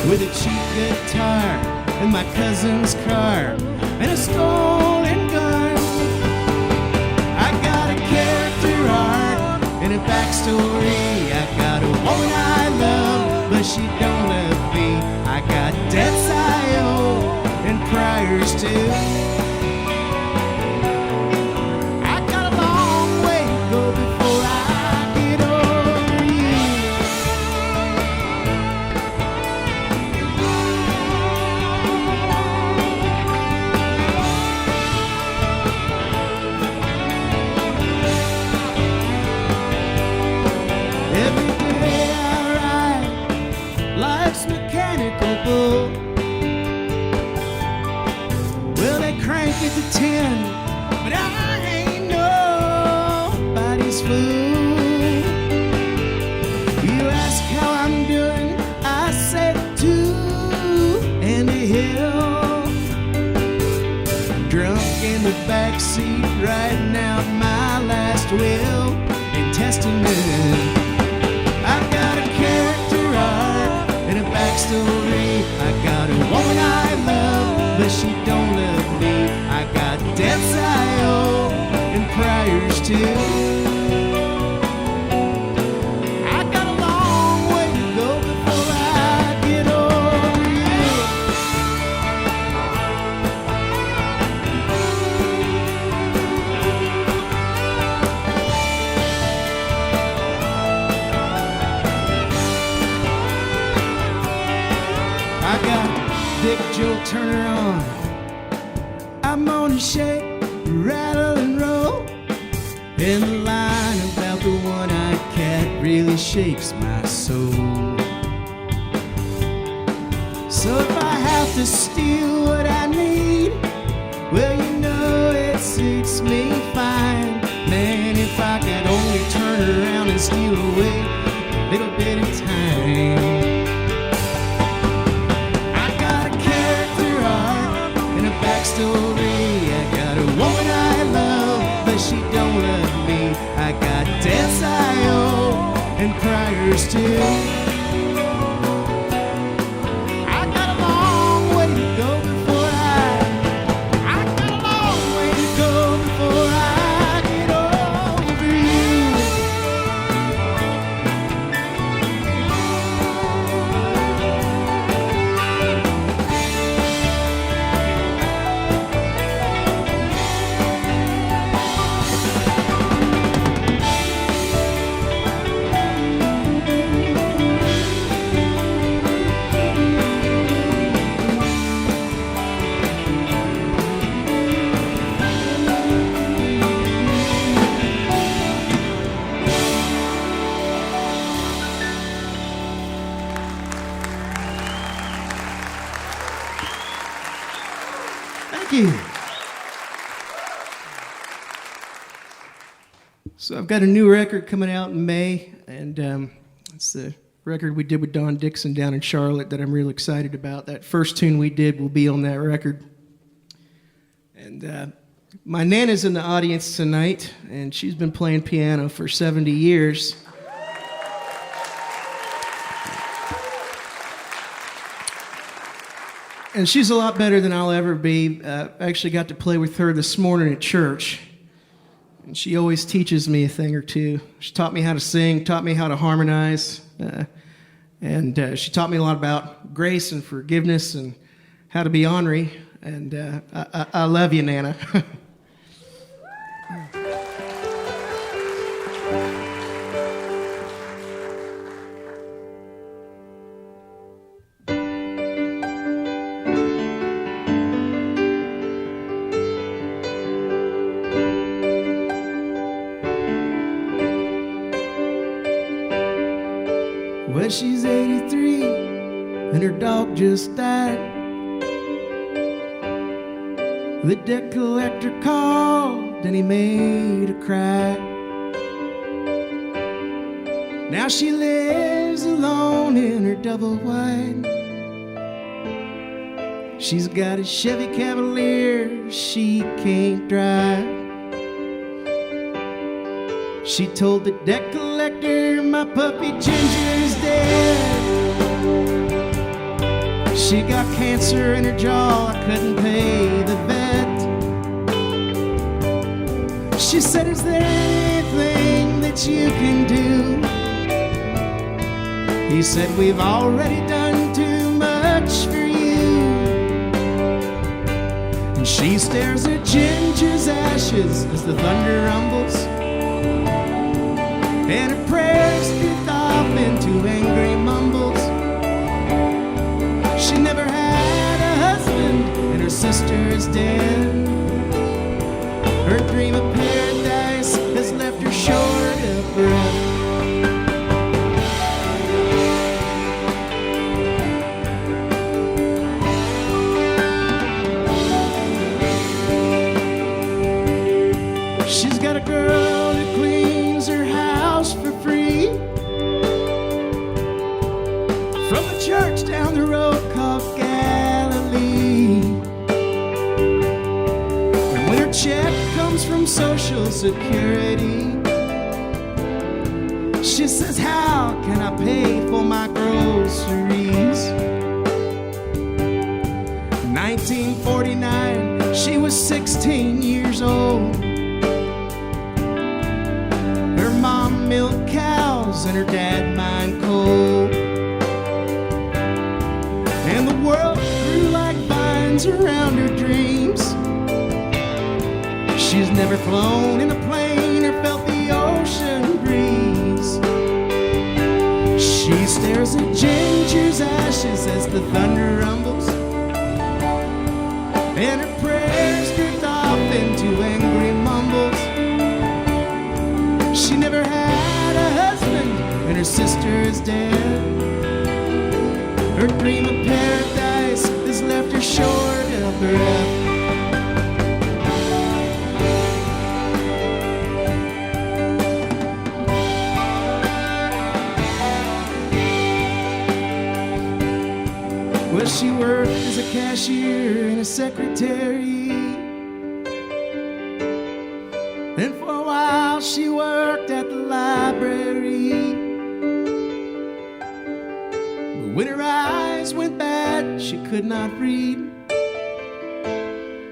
with a cheap guitar and my cousin's car and a stolen gun. Character arc and a backstory. I got a woman I love, but she don't love me. I got debts I owe and priors too. I got a long way to go before I get over you. Every day I ride life's mechanical bull. Well, they crank it to 10, but I ain't nobody's fool. You ask how I'm doing, I said two and a hill. Drunk in the backseat, writing out my last will and testament. I've got a character arc and a backstory. I got a woman I love, but she don't love me. I got debts I owe and priors too. I got a long way to go before I get over you. I got Dick Joe Turner on. I'm gonna shake, rattle and roll. And the line about the one-eyed cat really shakes my soul. So if I have to steal what I need, well, you know it suits me fine. Man, if I could only turn around and steal away a little bit of time. Backstory. I got a woman I love, but she don't love me. I got debts I owe and priors too. I got a long way to go before I got a long way to go before I get over you. Thank you. So I've got a new record coming out in May, and it's the record we did with Don Dixon down in Charlotte that I'm real excited about. That first tune we did will be on that record. And my Nana's in the audience tonight, and she's been playing piano for 70 years. And she's a lot better than I'll ever be. I actually got to play with her this morning at church. And she always teaches me a thing or two. She taught me how to sing, taught me how to harmonize. And she taught me a lot about grace and forgiveness and how to be ornery. And I love you, Nana. Well, she's 83 and her dog just died. The debt collector called and he made her cry. Now she lives alone in her double wide. She's got a Chevy Cavalier she can't drive. She told the debt collector, my puppy Ginger's dead. She got cancer in her jaw, I couldn't pay the vet. She said, is there anything that you can do? He said, we've already done too much for you. And she stares at Ginger's ashes as the thunder rumbles, and her prayers drift off into angry mumbles. She never had a husband, and her sister is dead. Her dream of paradise has left her short of breath. She's got a girl who cleans her house for free from a church down the road called Galilee. And when her check comes from Social Security, she says, how can I pay for my groceries? 1949, she was 16 years old. Her mom milked cows and her dad mined coal. And the world grew like vines around her dreams. She's never flown in a plane or felt the ocean breeze. She stares at Ginger's ashes as the thunder rumbles, and her prayers drift off into angry mumbles. She never had a husband, and her sister is dead. Her dream of paradise has left her short of breath. Well, she worked as a cashier and a secretary, and for a while she worked at the library. But when her eyes went bad, she could not read.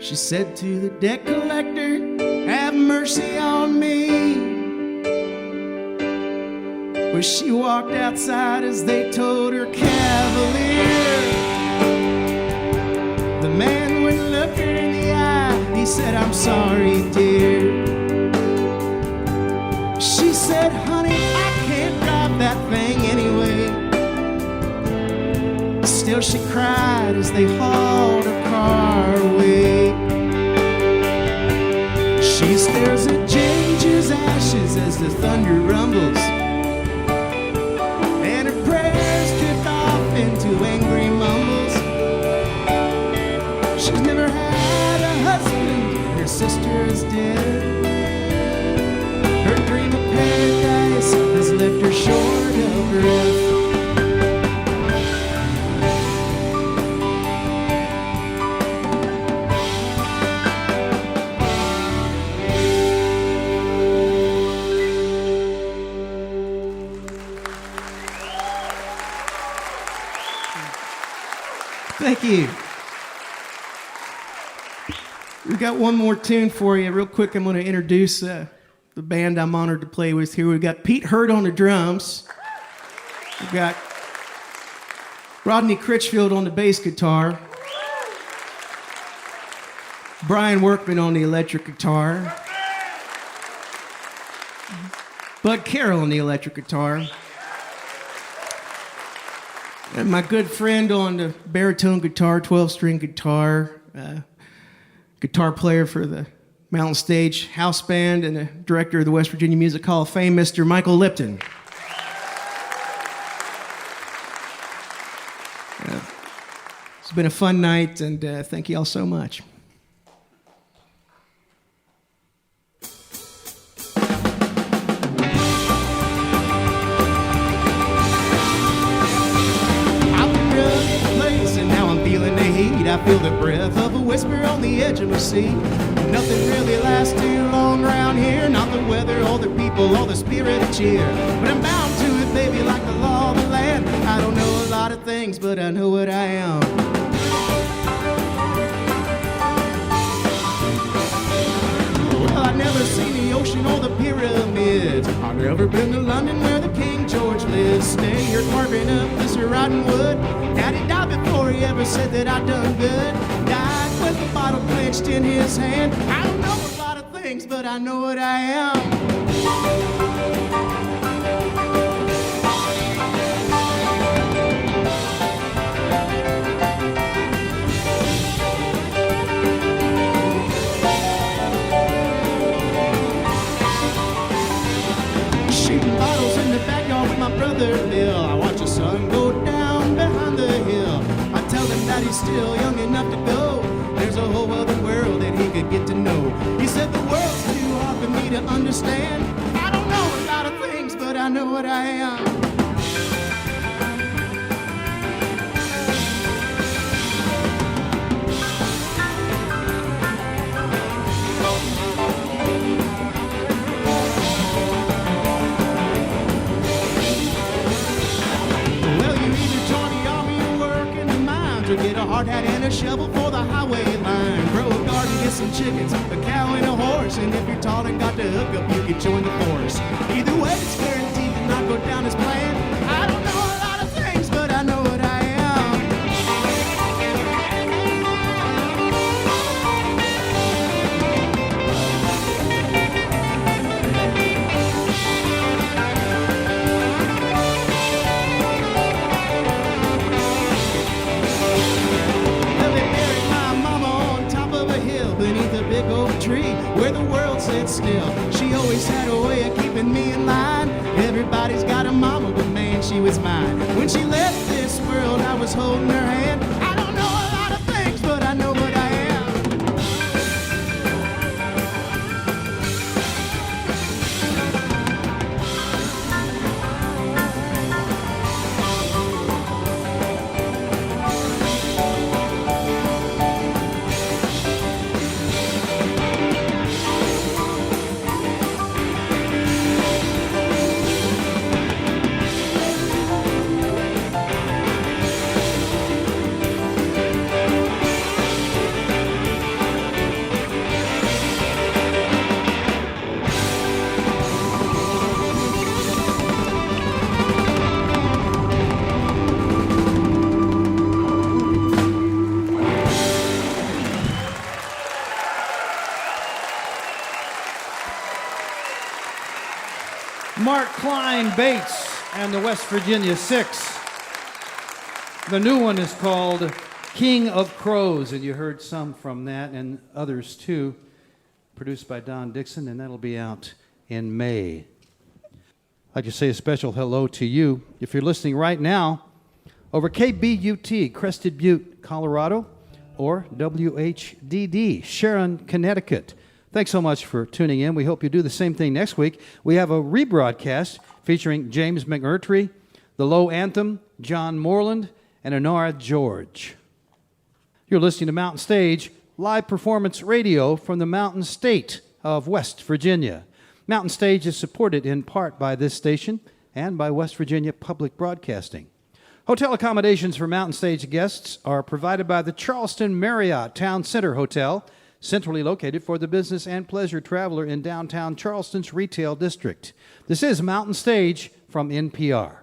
She said to the debt collector, have mercy on me. Well, she walked outside as they towed her Cavalier. The man wouldn't look her in the eye. He said, I'm sorry, dear. She said, honey, I can't drive that thing anyway. Still she cried as they hauled her car away. She stares at Ginger's ashes as the thunder rumbles, and her prayers drift off into angry mumbles. She's never had a husband, her sister is dead. Her dream of paradise has left her short of breath. Thank you. We've got one more tune for you. Real quick, I'm going to introduce the band I'm honored to play with here. We've got Pete Hurd on the drums. We've got Rodney Critchfield on the bass guitar. Brian Workman on the electric guitar. Bud Carroll on the electric guitar. And my good friend on the baritone guitar, 12-string guitar, guitar player for the Mountain Stage House Band, and the director of the West Virginia Music Hall of Fame, Mr. Michael Lipton. It's been a fun night, and thank you all so much. I feel the breath of a whisper on the edge of my seat. Nothing really lasts too long around here. Not the weather, or the people, or the spirit of cheer. But I'm bound to it, baby, like the law of the land. I don't know a lot of things, but I know what I am. Well, I've never seen the ocean or the pyramids. I've never been to London where the King George lives. Stay here carving up this rotten wood. Daddy died before he ever said that I done good. Died with a bottle clenched in his hand. I don't know a lot of things, but I know what I am. Shooting bottles in the backyard with my brother Bill. I watch the sun go down behind the hill. I tell him that he's still young enough to go. There's a whole other world that he could get to know. He said the world's too hard for me to understand. I don't know a lot of things, but I know what I am. Get a hard hat and a shovel for the highway line. Grow a garden, get some chickens, a cow and a horse. And if you're tall and got the hookup, you can join the force. Either way, it's guaranteed to not go down as planned. I don't know a lot of things, but I know what I am. Big oak tree where the world sat still. She always had a way of keeping me in line. Everybody's got a mama, but man, she was mine. When she left this world, I was holding her hand. I don't know a lot of things, but I know what I am. Mark Klein Bates and the West Virginia Six. The new one is called King of Crows, and you heard some from that and others too, produced by Don Dixon, and that'll be out in May. I'd like to say a special hello to you. If you're listening right now over KBUT, Crested Butte, Colorado, or WHDD, Sharon, Connecticut. Thanks so much for tuning in. We hope you do the same thing next week. We have a rebroadcast featuring James McMurtry, the Low Anthem, John Moreland, and Honora George. You're listening to Mountain Stage, live performance radio from the Mountain State of West Virginia. Mountain Stage is supported in part by this station and by West Virginia Public Broadcasting. Hotel accommodations for Mountain Stage guests are provided by the Charleston Marriott Town Center Hotel, centrally located for the business and pleasure traveler in downtown Charleston's retail district. This is Mountain Stage from NPR.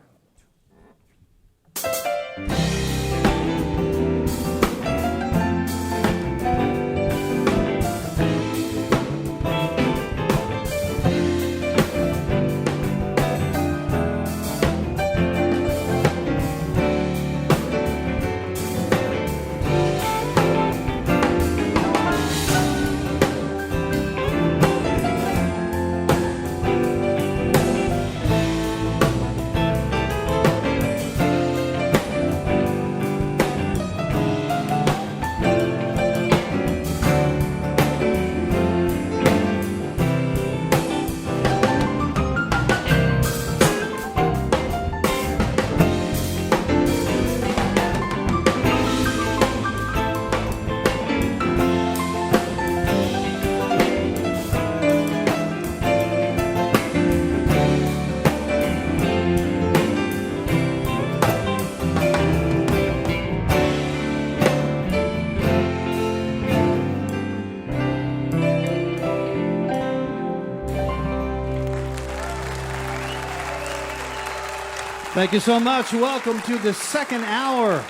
Thank you so much. Welcome to the second hour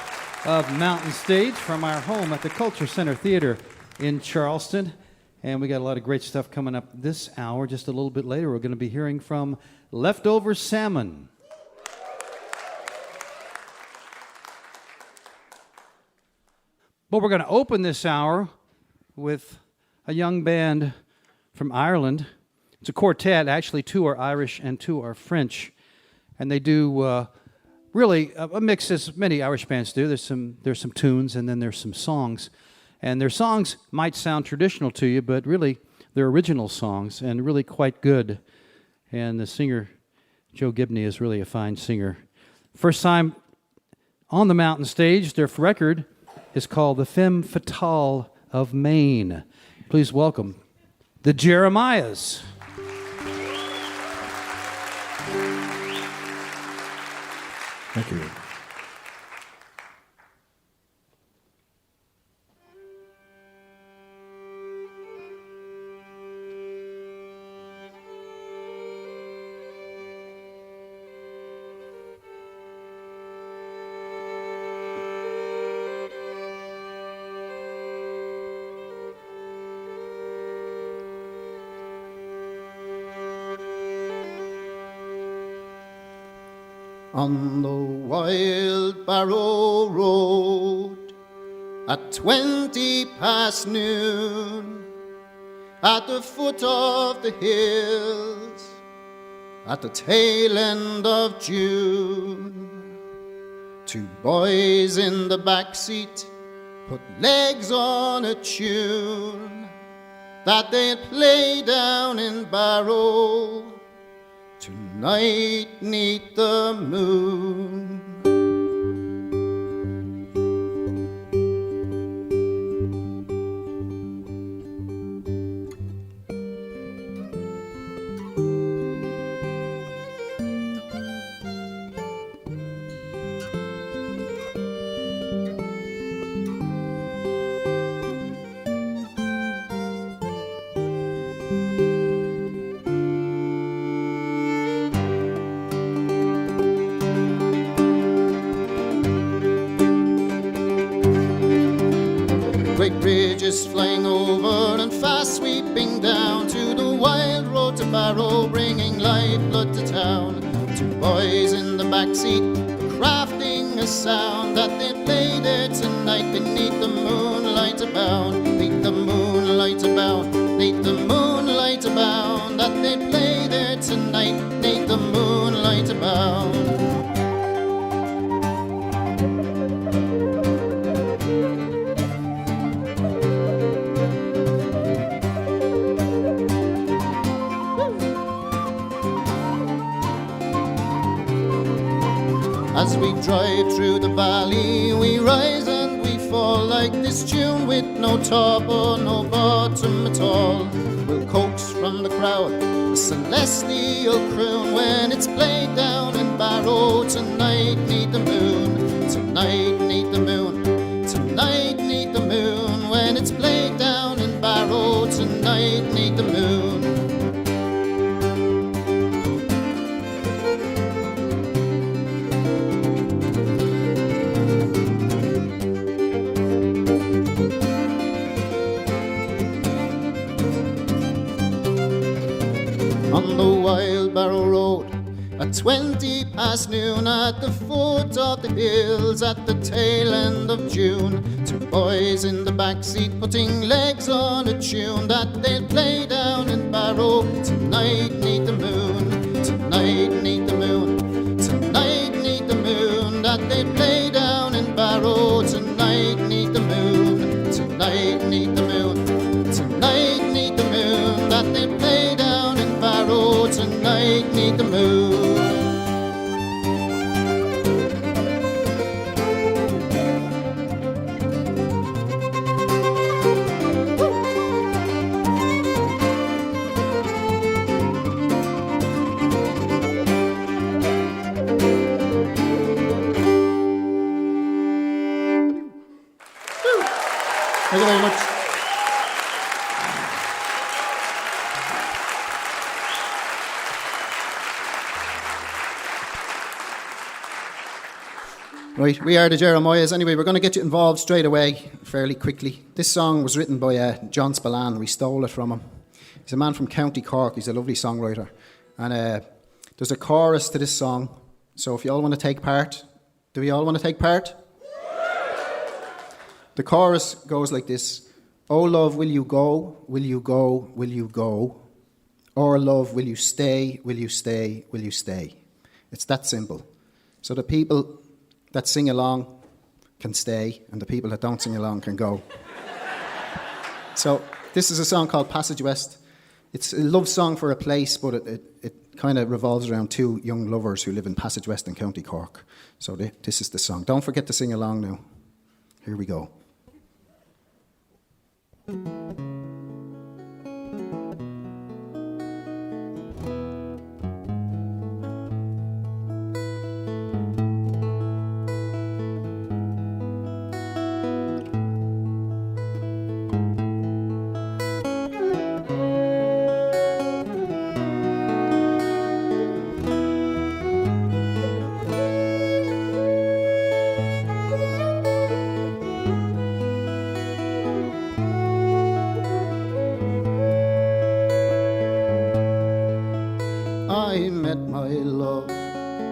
of Mountain Stage from our home at the Culture Center Theater in Charleston. And we got a lot of great stuff coming up this hour. Just a little bit later, we're going to be hearing from Leftover Salmon. But we're going to open this hour with a young band from Ireland. It's a quartet. Actually, two are Irish and two are French. And they do really a mix, as many Irish bands do. There's some tunes, and then there's some songs. And their songs might sound traditional to you, but really they're original songs and really quite good. And the singer, Joe Gibney, is really a fine singer. First time on the Mountain Stage. Their record is called The Femme Fatale of Maine. Please welcome the Jeremiahs. Thank you. On the wild Barrow Road at 20 past noon, at the foot of the hills, at the tail end of June, two boys in the back seat put legs on a tune that they'd play down in Barrow tonight 'neath the moon. Great bridges flying over and fast sweeping down to the wild road to Barrow, bringing lifeblood to town. Two boys in the backseat crafting a sound that they'd play there tonight beneath the moonlight abound, beneath the moonlight abound, beneath the moonlight abound, that they'd play there tonight beneath the moonlight abound. As we drive through the valley, we rise and we fall like this tune with no top or no bottom at all. We'll coax from the crowd a celestial croon when it's played down in Barrow tonight 'neath the moon, tonight 'neath the moon, tonight 'neath the moon, when it's played down in Barrow tonight 'neath the moon. On the wild Barrow Road at 20 past noon, at the foot of the hills, at the tail end of June, two boys in the backseat putting legs on a tune that they'll play down in Barrow tonight 'neath the moon, tonight 'neath the moon, tonight 'neath the moon, that they'll play down in Barrow tonight 'neath the moon, tonight 'neath the moon, tonight 'neath the moon, that they'll play down in Barrow tonight 'neath the moon. Thank you very much. Right, we are the Jeremiahs. Anyway, we're going to get you involved straight away, fairly quickly. This song was written by John Spillane. We stole it from him. He's a man from County Cork. He's a lovely songwriter. And there's a chorus to this song. So if you all want to take part, do we all want to take part? The chorus goes like this. Oh, love, will you go? Will you go? Will you go? Or love, will you stay? Will you stay? Will you stay? It's that simple. So the people that sing along can stay, and the people that don't sing along can go. So this is a song called Passage West. It's a love song for a place, but it kind of revolves around two young lovers who live in Passage West in County Cork. So this is the song. Don't forget to sing along now. Here we go.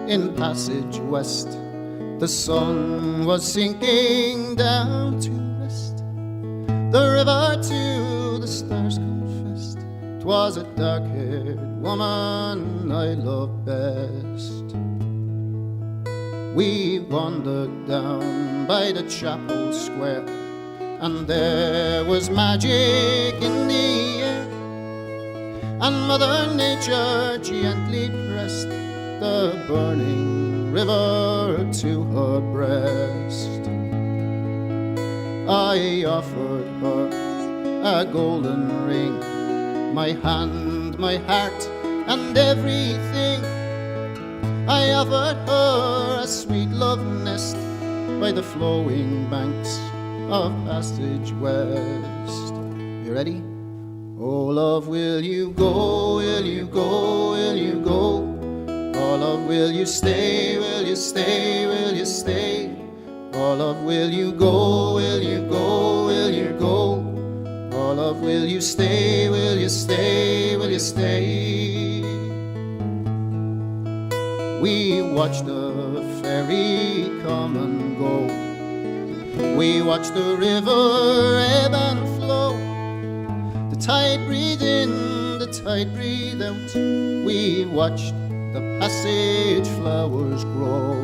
In Passage West, the sun was sinking down to rest. The river to the stars confessed 'twas a dark-haired woman I loved best. We wandered down by the chapel square, and there was magic in the air, and Mother Nature gently pressed the burning river to her breast. I offered her a golden ring, my hand, my heart, and everything. I offered her a sweet love nest by the flowing banks of Passage West. You ready? Oh, love, will you go, will you go, will you go? Oh, love, will you stay, will you stay, will you stay? Oh, love, will you go, will you go, will you go? Oh, love, will you stay, will you stay, will you stay? We watched the ferry come and go. We watched the river ebb and flow. The tide breathed in, the tide breathed out. We watched the passage flowers grow.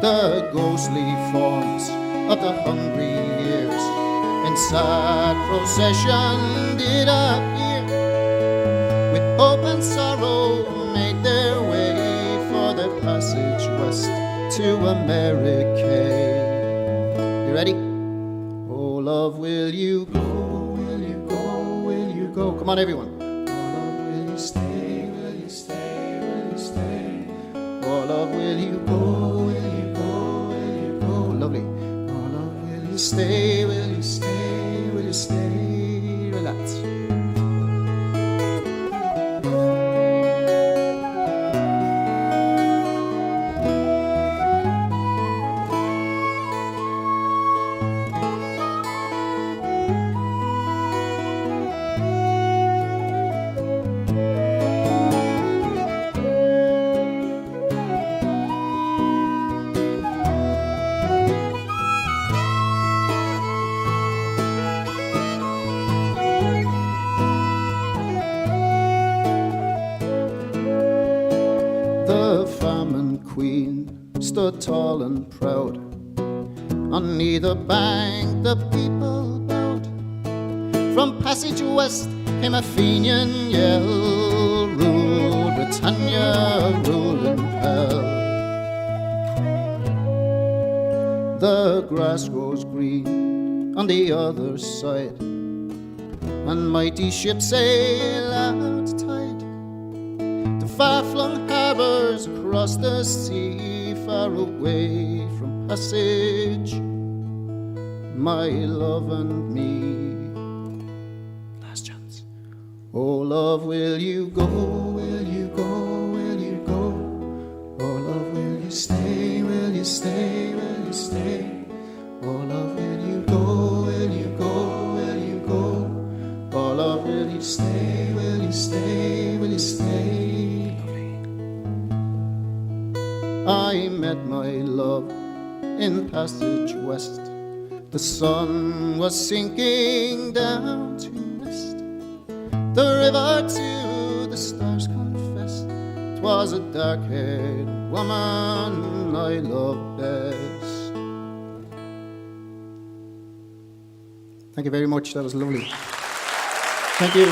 The ghostly forms of the hungry years in sad procession did appear, with hope and sorrow made their way for the Passage West to America. You ready? Oh, love, will you go, will you go, will you go? Come on, everyone. Oh, love, will you go, will you go, will you go? Lovely. Oh, love, will you stay, will you stay, will you stay? Relax. Stood tall and proud. On either bank the people bowed. From Passage West came a Fenian yell. Rule Britannia, rule in hell. The grass grows green on the other side, and mighty ships sail out tide to far-flung harbors across the sea. Far away from Passage, my love and me. Last chance. Oh, love, will you go, will you go, will you go? Oh, love, will you stay, stay, will you stay? Oh love, will you go, will you go, will you go? Oh love, will you stay, will you stay, will you stay? I met my love in Passage West. The sun was sinking down to west. The river to the stars confessed 'twas a dark-haired woman I loved best. Thank you very much. That was lovely. Thank you.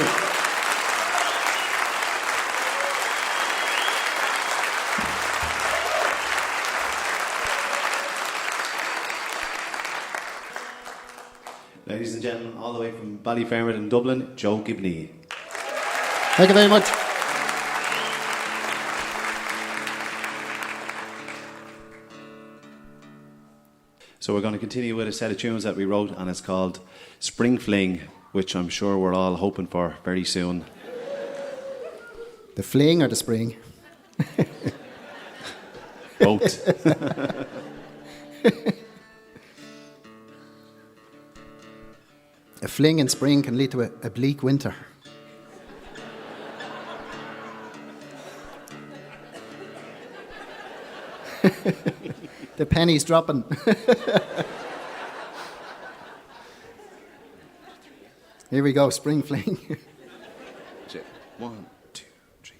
Ladies and gentlemen, all the way from Ballyfermot in Dublin, Joe Gibney. Thank you very much. So we're going to continue with a set of tunes that we wrote, and it's called Spring Fling, which I'm sure we're all hoping for very soon. The fling or the spring? Both. A fling in spring can lead to a bleak winter. The penny's dropping. Here we go, spring fling. 1, 2, 3.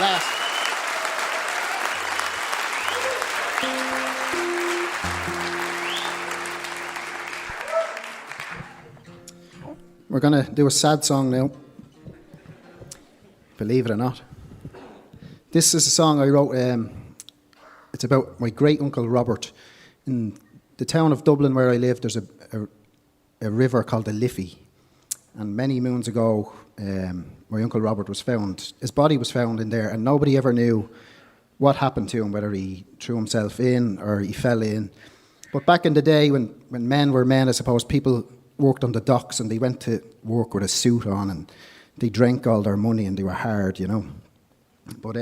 Last. We're going to do a sad song now. Believe it or not. This is a song I wrote. It's about my great uncle Robert. In the town of Dublin where I live, there's a river called the Liffey. And many moons ago, my uncle Robert was found. His body was found in there, and nobody ever knew what happened to him, whether he threw himself in or he fell in. But back in the day, when men were men, I suppose, people worked on the docks and they went to work with a suit on and they drank all their money and they were hard, you know. But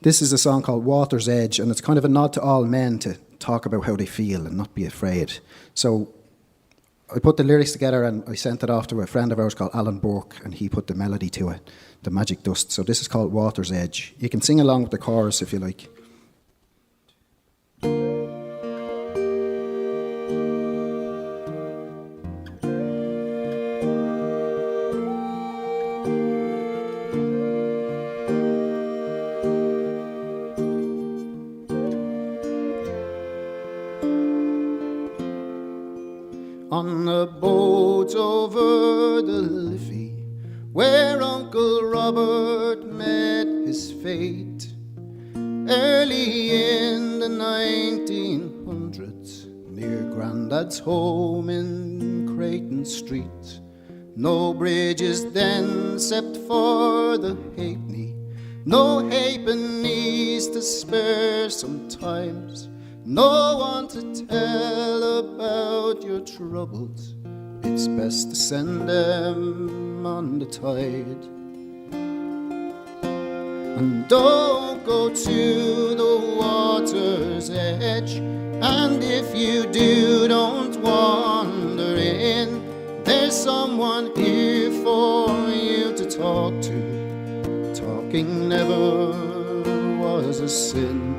this is a song called Water's Edge, and it's kind of a nod to all men to talk about how they feel and not be afraid. So I put the lyrics together and I sent it off to a friend of ours called Alan Burke, and he put the melody to it, the magic dust. So this is called Water's Edge. You can sing along with the chorus if you like. On a boat over the Liffey, where Uncle Robert met his fate, early in the 1900s, near Grandad's home in Creighton Street. No bridges then except for the halfpenny, no halfpennies to spare sometimes. No one to tell about your troubles. It's best to send them on the tide. And don't go to the water's edge. And if you do, don't wander in. There's someone here for you to talk to. Talking never was a sin.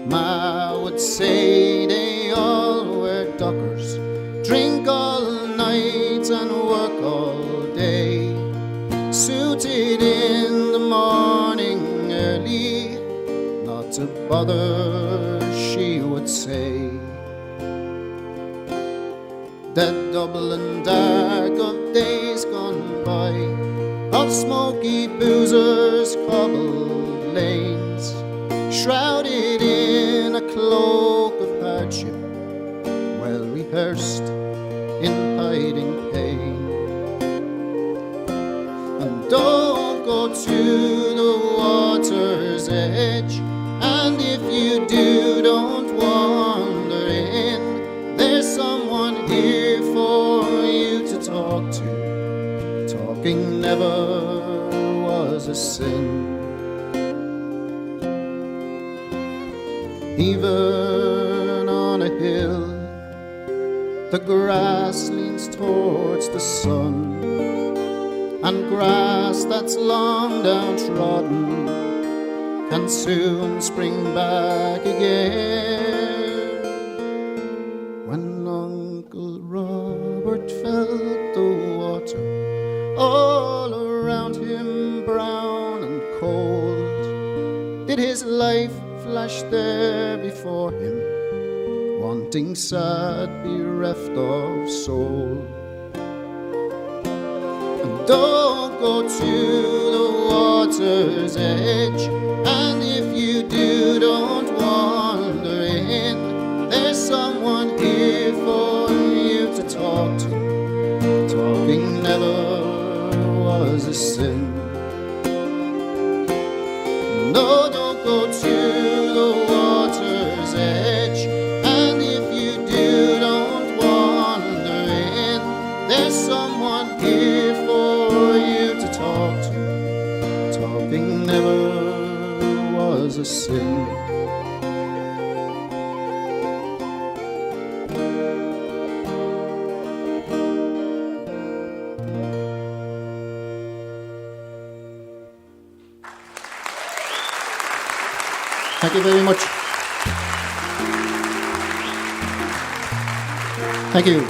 Ma would say they all wear dockers, drink all night and work all day, suited in the morning early, not to bother, she would say. That Dublin dark of days gone by, of smoky boozers' cobbled lanes, shrouded in a cloak of hardship, well rehearsed in hiding pain. And don't go to the water's edge, and if you do, don't wander in. There's someone here for you to talk to, Talking never was a sin. Even on a hill, the grass leans towards the sun, and grass that's long downtrodden can soon spring back again. When Uncle Robert felt the water all around him brown and cold, did his life flash there before him, wanting sad, bereft of soul? And don't go to the water's edge, and if you do, don't wander in. There's someone here for you to talk to. Talking never was a sin. No, don't go to the water's edge, and if you do, don't wander in. There's someone here for you to talk to. Talking never was a sin. Thank you very much. Thank you.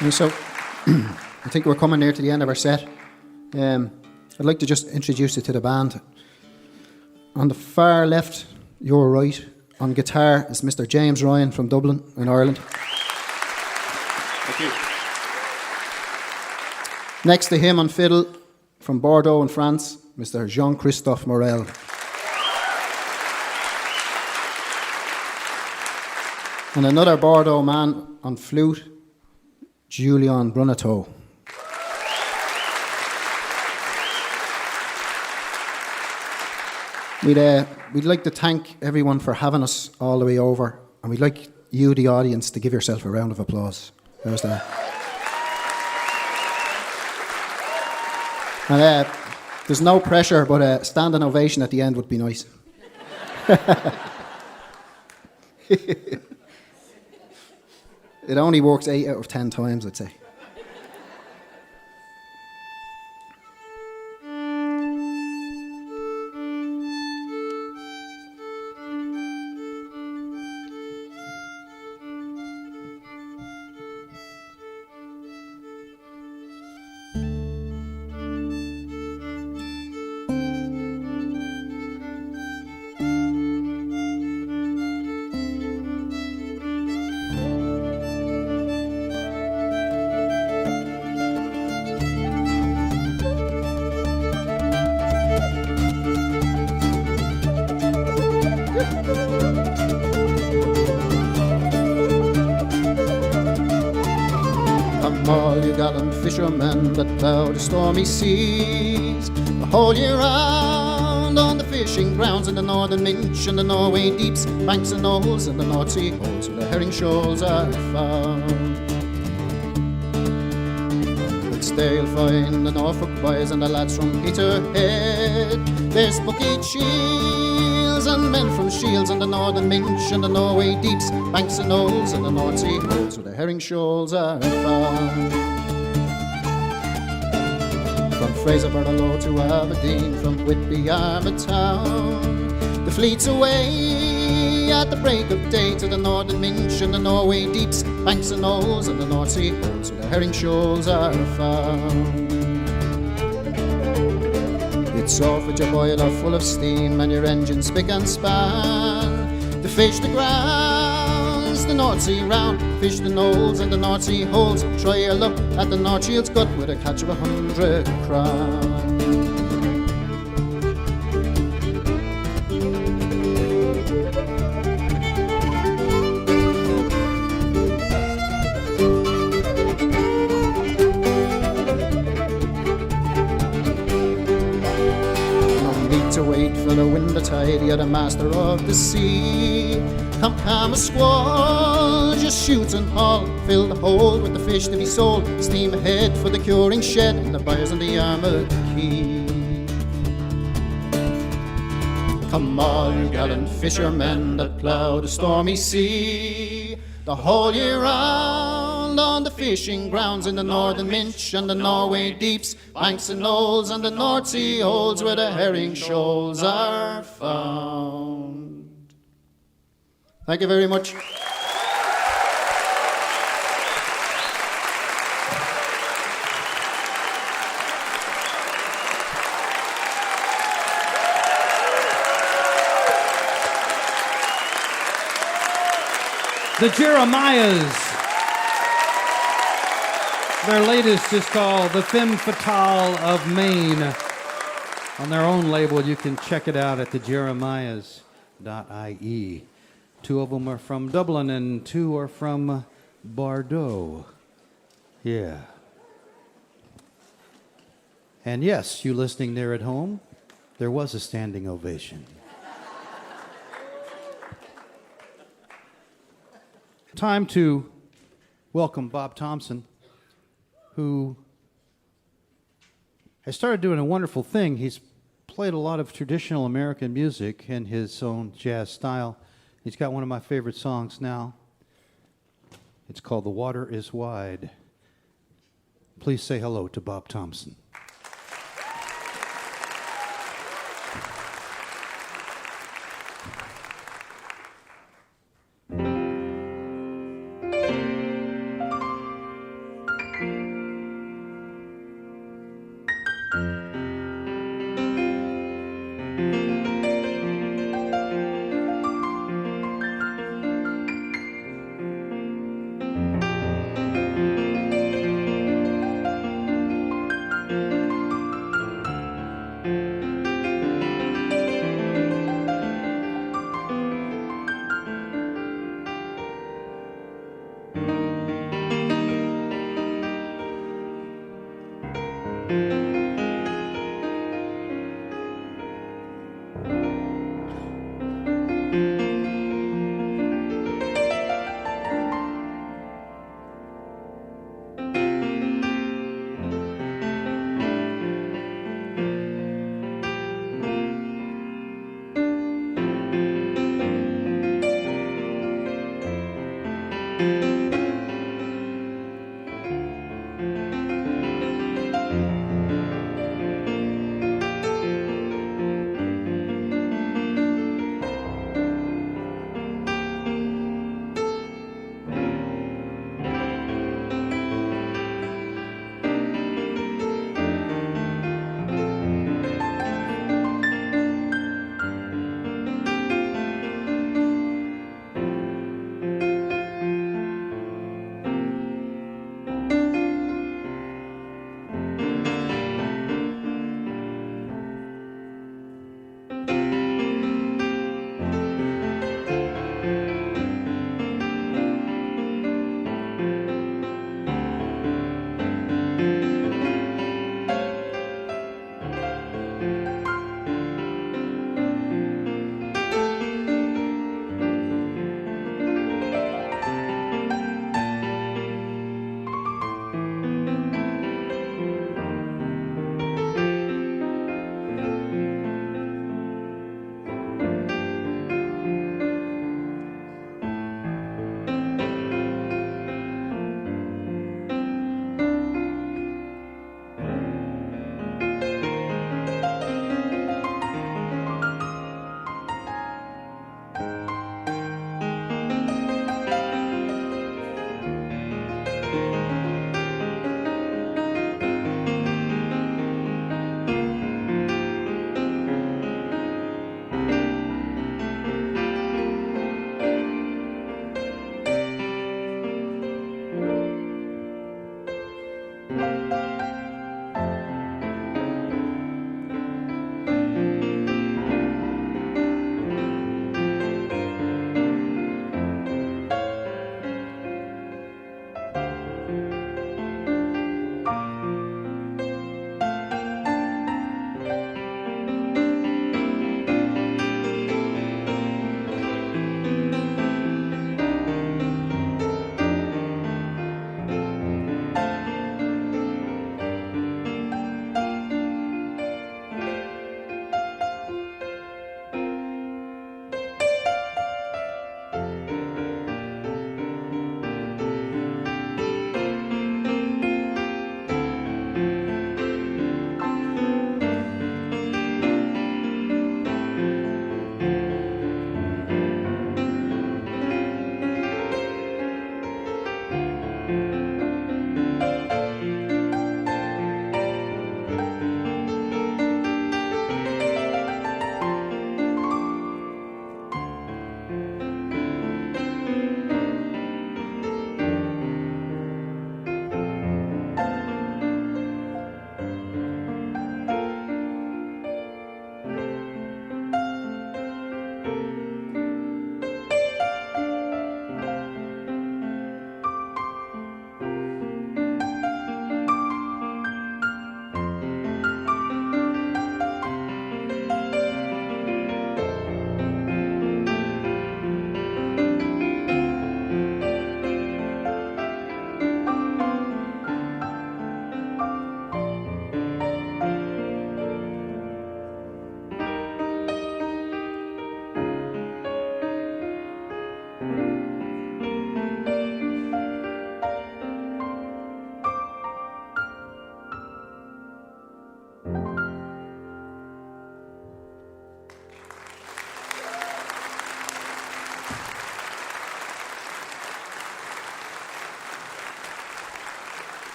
And so, I think we're coming near to the end of our set. I'd like to just introduce you to the band. On the far left, your right, on guitar is Mr. James Ryan from Dublin in Ireland. Thank you. Next to him on fiddle, from Bordeaux in France, Mr. Jean-Christophe Morel. And another Bordeaux man on flute, Julien Bruneteau. We'd like to thank everyone for having us all the way over, and we'd like you, the audience, to give yourself a round of applause. There's that. And there's no pressure, but a standing ovation at the end would be nice. It only works 8 out of 10 times, I'd say. All you gallant fishermen that plough the stormy seas, the whole year round on the fishing grounds in the northern Minch and the Norway deeps, banks and knolls and the North Sea holes where the herring shoals are found. It's there you'll find the Norfolk boys and the lads from Peterhead. There's bucket shields and men from Shields and the northern Minch and the Norway deeps, banks and knolls and the North Sea holes where the herring shoals are found. From Fraserburgh to Aberdeen, from Whitby, Armagh town, the fleet's away at the break of day to the northern Minch and the Norway deeps, banks and knolls and the North Sea holes where the herring shoals are found. It's off with your boiler full of steam and your engine spick and span to fish the grounds, the North Sea round, fish the knolls and the North Sea holes. Try your luck at the North Shield's gut with a catch of 100 crowns. To wait for the wind to tide, you're the master of the sea. Come calm a squall, just shoot and haul, fill the hold with the fish to be sold. Steam ahead for the curing shed and the buyers on the Armagh Quay. Come all you gallant fishermen that plough the stormy sea, the whole year round on the fishing grounds in the northern Minch and the Norway deeps, banks and knolls and the North Sea holes where the herring shoals are found. Thank you very much. The Jeremiahs. Their latest is called The Femme Fatale of Maine. On their own label, you can check it out at thejeremiahs.ie. 2 of them are from Dublin and 2 are from Bordeaux. Yeah. And yes, you listening there at home, there was a standing ovation. Time to welcome Bob Thompson, who has started doing a wonderful thing. He's played a lot of traditional American music in his own jazz style. He's got one of my favorite songs now. It's called The Water is Wide. Please say hello to Bob Thompson.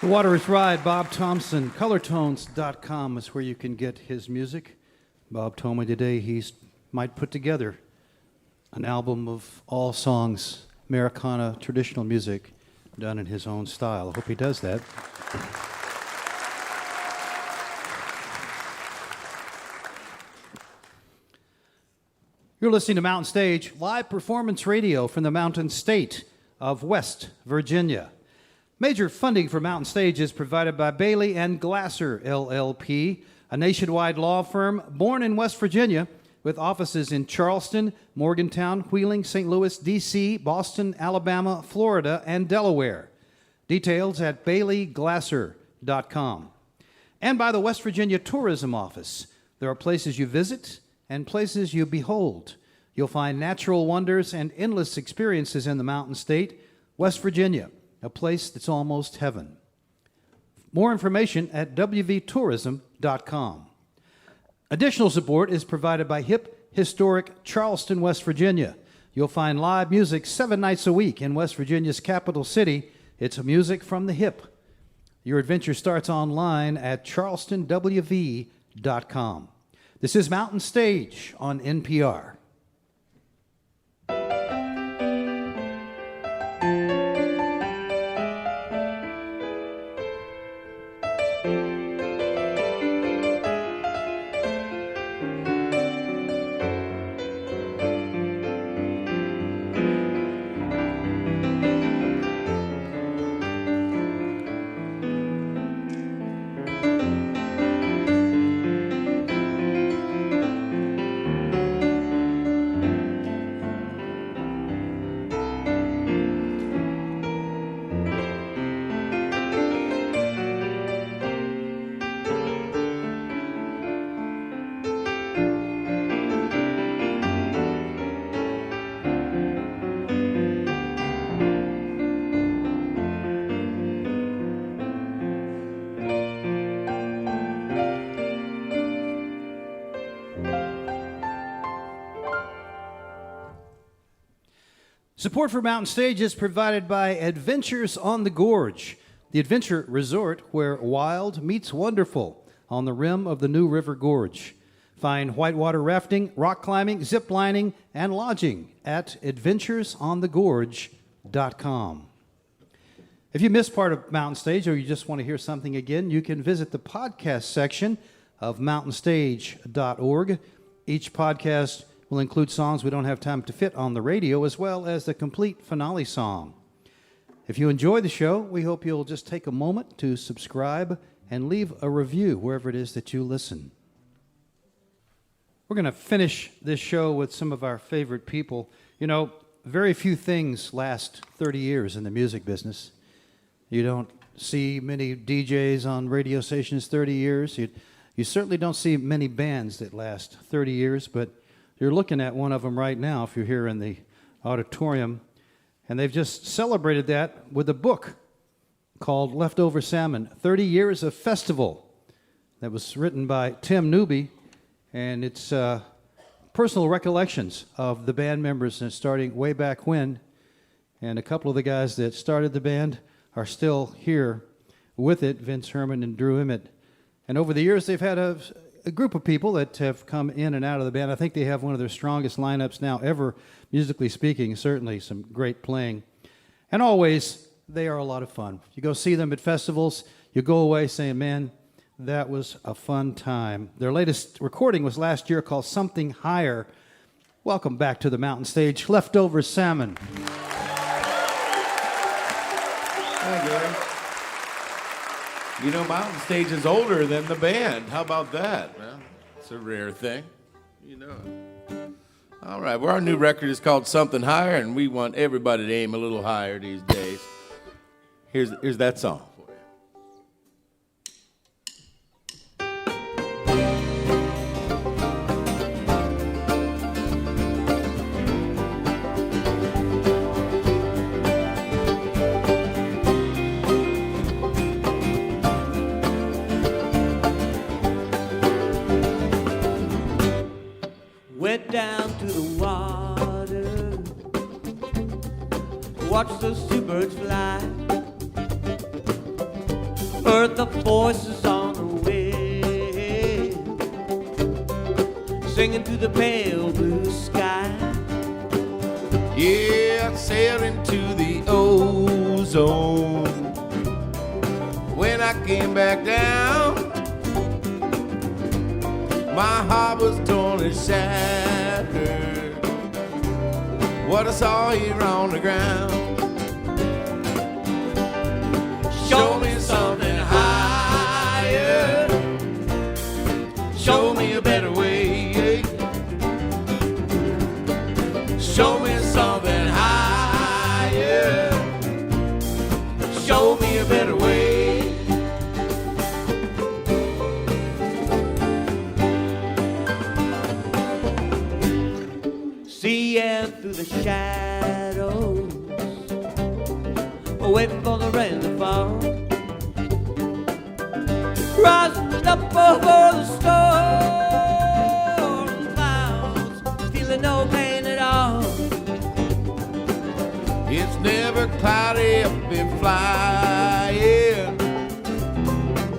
The Water is Ride, Bob Thompson. Colortones.com is where you can get his music. Bob told me today he might put together an album of all songs, Americana traditional music, done in his own style. I hope he does that. You're listening to Mountain Stage, live performance radio from the Mountain State of West Virginia. Major funding for Mountain Stage is provided by Bailey and Glasser, LLP, a nationwide law firm born in West Virginia with offices in Charleston, Morgantown, Wheeling, St. Louis, D.C., Boston, Alabama, Florida, and Delaware. Details at baileyglasser.com. And by the West Virginia Tourism Office. There are places you visit and places you behold. You'll find natural wonders and endless experiences in the Mountain State, West Virginia, a place that's almost heaven. More information at wvtourism.com. Additional support is provided by Hip Historic Charleston, West Virginia. You'll find live music 7 nights a week in West Virginia's capital city. It's music from the hip. Your adventure starts online at charlestonwv.com. This is Mountain Stage on NPR. Support for Mountain Stage is provided by Adventures on the Gorge, the adventure resort where wild meets wonderful on the rim of the New River Gorge. Find whitewater rafting, rock climbing, zip lining, and lodging at adventuresonthegorge.com. If you missed part of Mountain Stage or you just want to hear something again, you can visit the podcast section of mountainstage.org. Each podcast will include songs we don't have time to fit on the radio, as well as the complete finale song. If you enjoy the show, we hope you'll just take a moment to subscribe and leave a review wherever it is that you listen. We're going to finish this show with some of our favorite people. You know, very few things last 30 years in the music business. You don't see many DJs on radio stations 30 years. You certainly don't see many bands that last 30 years, but you're looking at one of them right now if you're here in the auditorium. And they've just celebrated that with a book called Leftover Salmon, 30 Years of Festival. That was written by Tim Newby, and it's personal recollections of the band members and starting way back when. And a couple of the guys that started the band are still here with it, Vince Herman and Drew Emmett. And over the years, they've had a group of people that have come in and out of the band. I think they have one of their strongest lineups now ever, musically speaking, certainly some great playing. And always, they are a lot of fun. You go see them at festivals, you go away saying, man, that was a fun time. Their latest recording was last year called Something Higher. Welcome back to the Mountain Stage, Leftover Salmon. Hi, Gary. You know, Mountain Stage is older than the band. How about that? Well, it's a rare thing. You know it. All right, well, our new record is called Something Higher, and we want everybody to aim a little higher these days. Here's that song. Went down to the water, watched those two birds fly. heard the voices on the wind, singing to the pale blue sky. Yeah, I sailed into the ozone. When I came back down, my heart was torn and shattered. What I saw here on the ground. Show me something higher. Show me a better way. Show me something higher. Show me a better way. Seeing through the shadows, waiting for the rain to fall, rising up over the storm clouds, feeling no pain at all. It's never cloudy up and flying.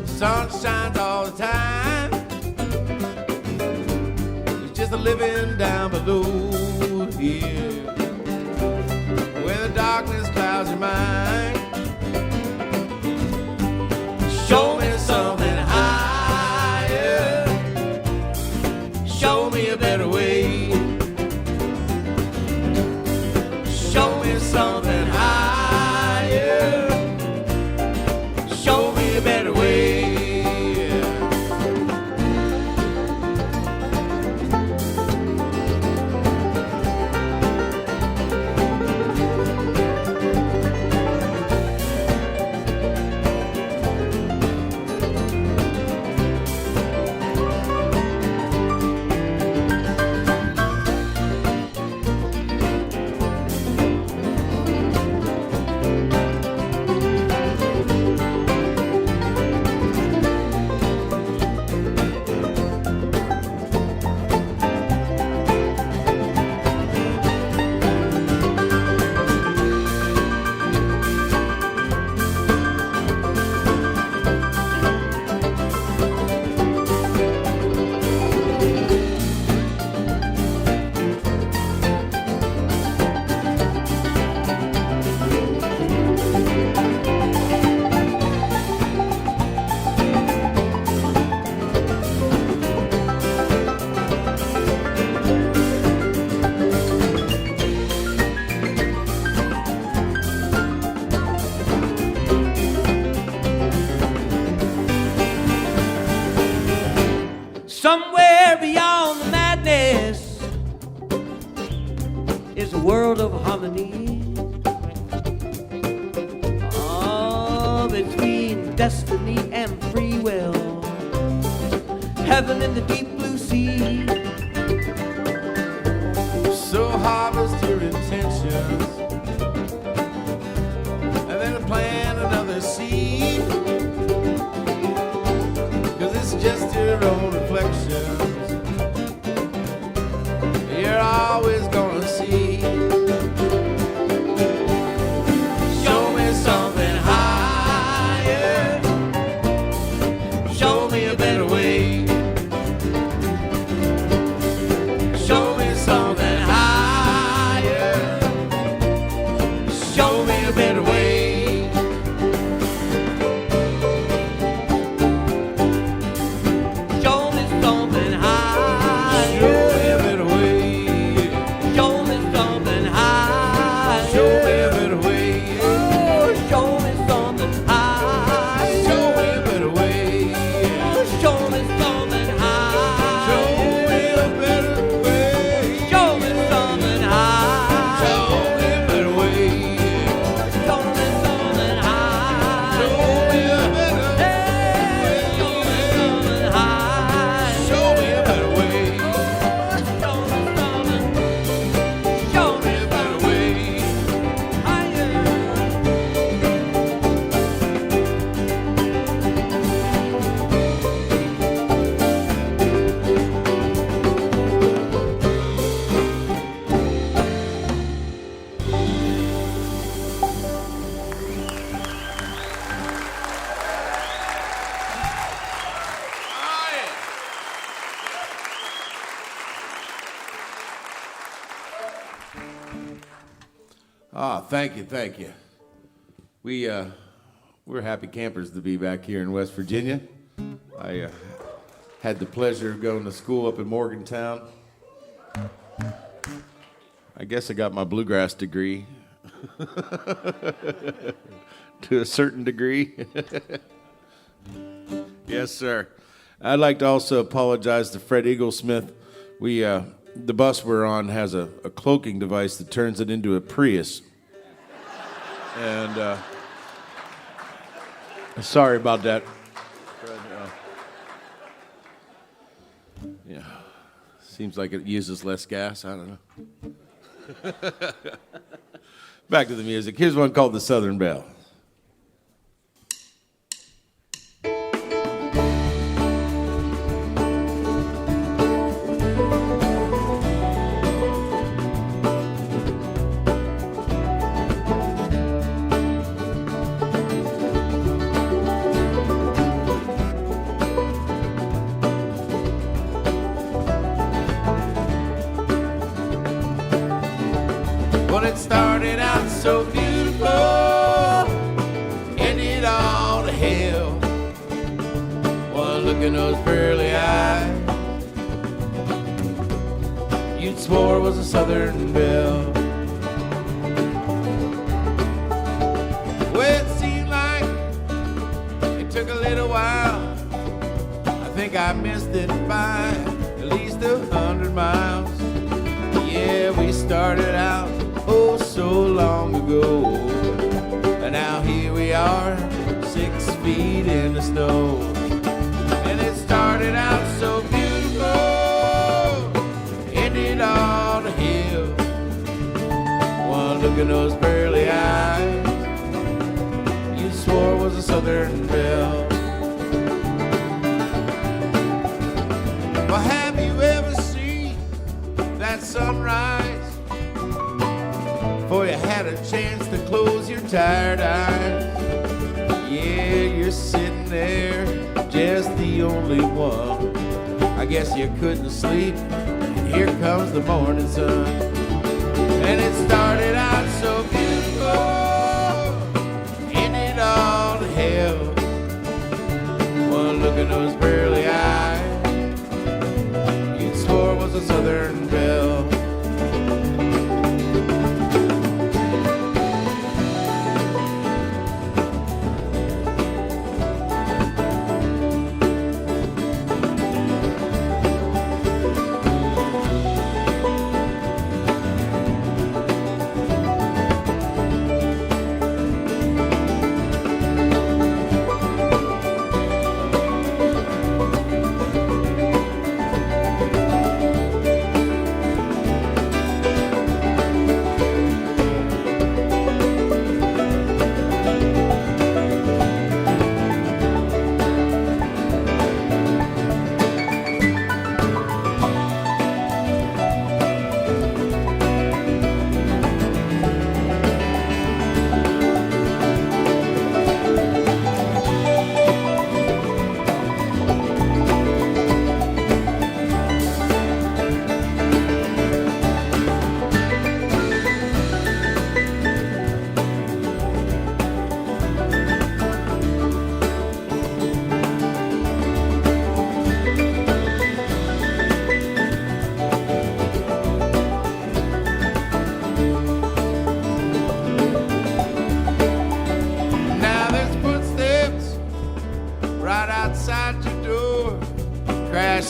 Sun shines all the time. It's just a living down below here, where the darkness clouds your mind. Show me something higher. Show me a better way. Show me something higher. Show me a better way. Somewhere beyond the madness is a world of harmony. Oh, between destiny and free will, heaven in the deep blue sea. So harvest your intentions, and then plant another seed. 'Cause it's just your own reflections you're always gonna see. Show me something higher. Show me a better way. Thank you. We're happy campers to be back here in West Virginia. I had the pleasure of going to school up in Morgantown. I guess I got my bluegrass degree to a certain degree. Yes, sir. I'd like to also apologize to Fred Eaglesmith. The bus we're on has a cloaking device that turns it into a Prius. And sorry about that. Yeah, seems like it uses less gas. I don't know. Back to the music. Here's one called The Southern Belle. Well, it started out so beautiful, ended all to hell. One look in those pearly eyes, you'd swore was a Southern belle. Well, it seemed like it took a little while. I think I missed it by at least 100 miles. Yeah, we started out oh so long ago, and now here we are 6 feet in the snow. And it started out so beautiful, ended on the hill. One look in those pearly eyes, you swore was a Southern belle. Well, have you ever seen that sunrise? For you had a chance to close your tired eyes. Yeah, you're sitting there, just the only one. I guess you couldn't sleep, and here comes the morning sun. And it started out so beautiful, ended all to hell. One look in those pearly eyes, you swore was a Southern belle.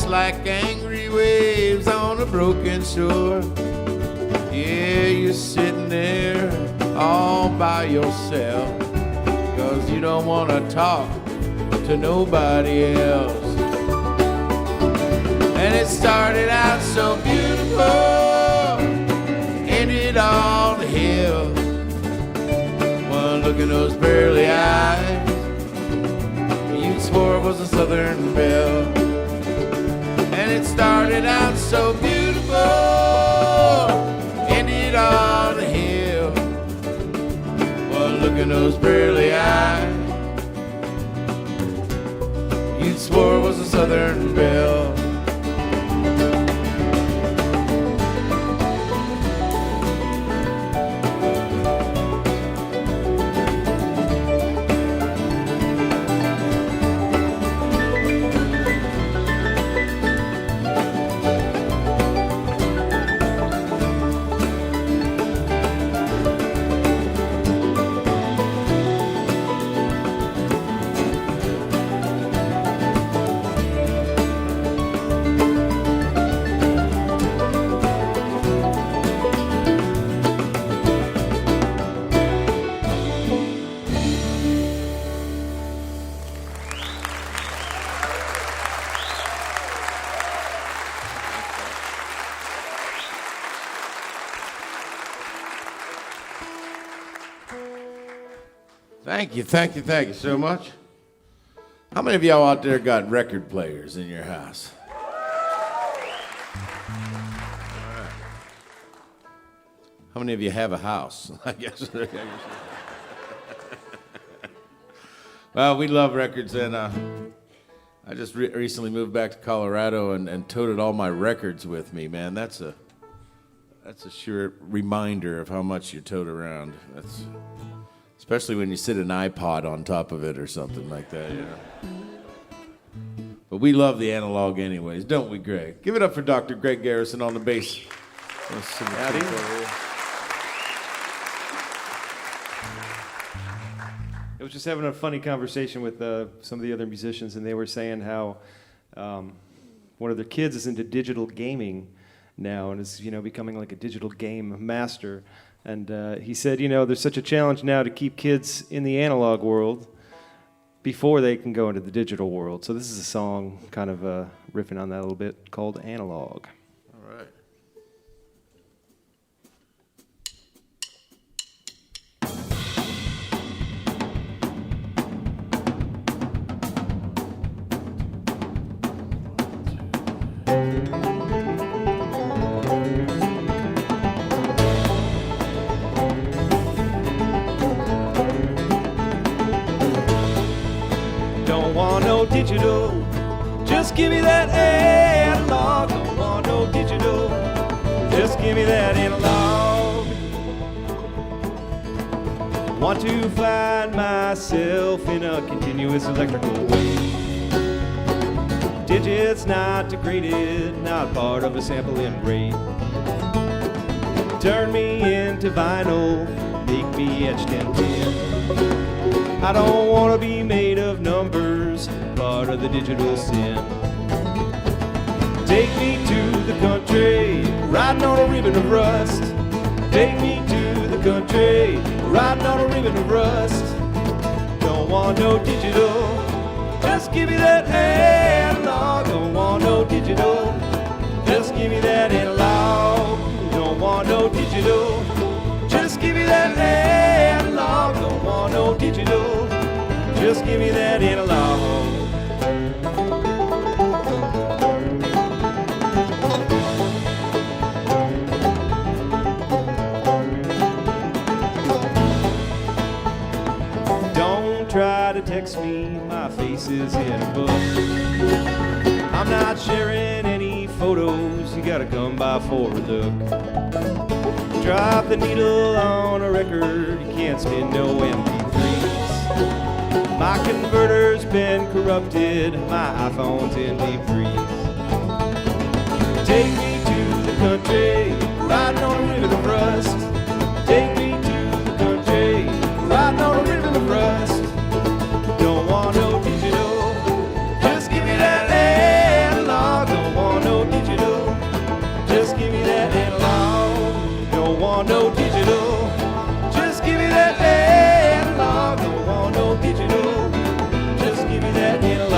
Like angry waves on a broken shore. Yeah, you're sitting there all by yourself, 'cause you don't want to talk to nobody else. And it started out so beautiful, ended all to hell. One look in those pearly eyes, you swore it was a Southern belle. And it started out so beautiful, ended on the hill. One look in those pearly eyes, you swore it was a Southern belle. Thank you so much. How many of y'all out there got record players in your house? How many of you have a house? I guess. Well, we love records, and I just recently moved back to Colorado and toted all my records with me. Man, that's a sure reminder of how much you tote around. That's especially when you sit an iPod on top of it or something like that. Yeah. But we love the analog anyways, don't we, Greg? Give it up for Dr. Greg Garrison on the bass. Howdy. I was just having a funny conversation with some of the other musicians, and they were saying how one of their kids is into digital gaming now and is, becoming like a digital game master. And he said, there's such a challenge now to keep kids in the analog world before they can go into the digital world. So this is a song kind of riffing on that a little bit called Analog. All right. Don't want no digital, just give me that analog. Don't want no digital, just give me that analog. Want to find myself in a continuous electrical wave. Digits not degraded, not part of a sampling rate. Turn me into vinyl, make me etched in tin. I don't want to be made of numbers, part of the digital sin. Take me to the country, riding on a ribbon of rust. Take me to the country, riding on a ribbon of rust. Don't want no digital, just give me that analog. Don't want no digital, just give me that analog. Don't want no digital, just give me that analog. Don't want no digital, just give me that analog. Don't try to text me, my face is in a book. I'm not sharing any photos, you gotta come by for a look. Drop the needle on a record, you can't spin no MP3s. My converter's been corrupted, my iPhone's in deep freeze. Take me to the country, riding on a ribbon of rust. Take me to the country, riding on a ribbon of rust. Don't want no digital, just give me that analog. Don't want no digital, just give me that analog. Don't want no digital, just give me that analog. Don't want no digital, just give me that analog.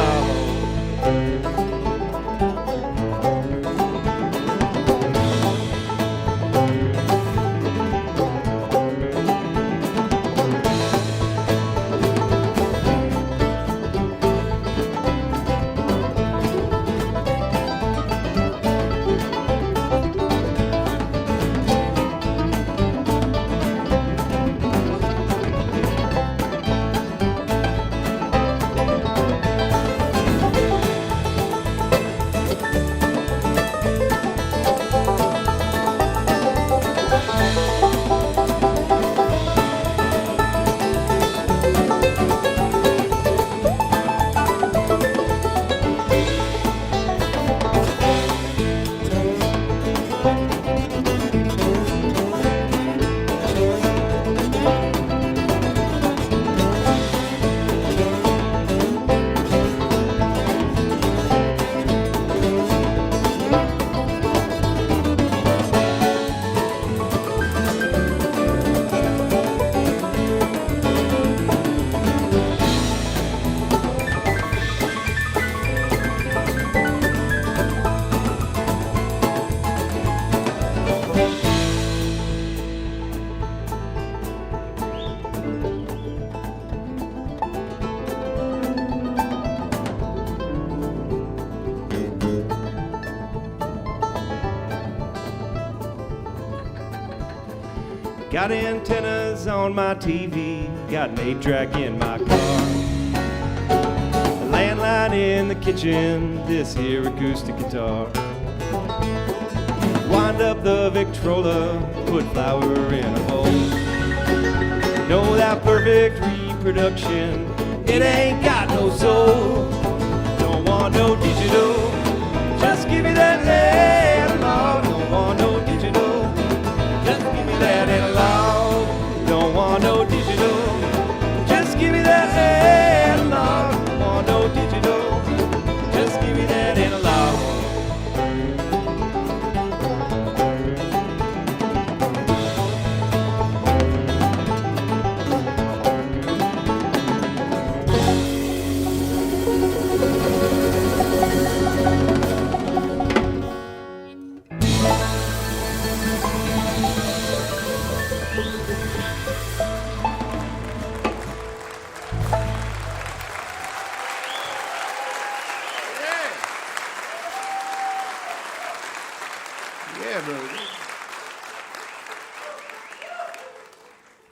Got antennas on my TV, got an 8-track in my car. A landline in the kitchen, this here acoustic guitar. Wind up the Victrola, put flour in a bowl. Know that perfect reproduction, it ain't got no soul. Don't want no digital, just give me that analog. Don't want no digital, just give me that analog. Don't want no digital, just give me that analog. Don't want no digital, just give me that analog.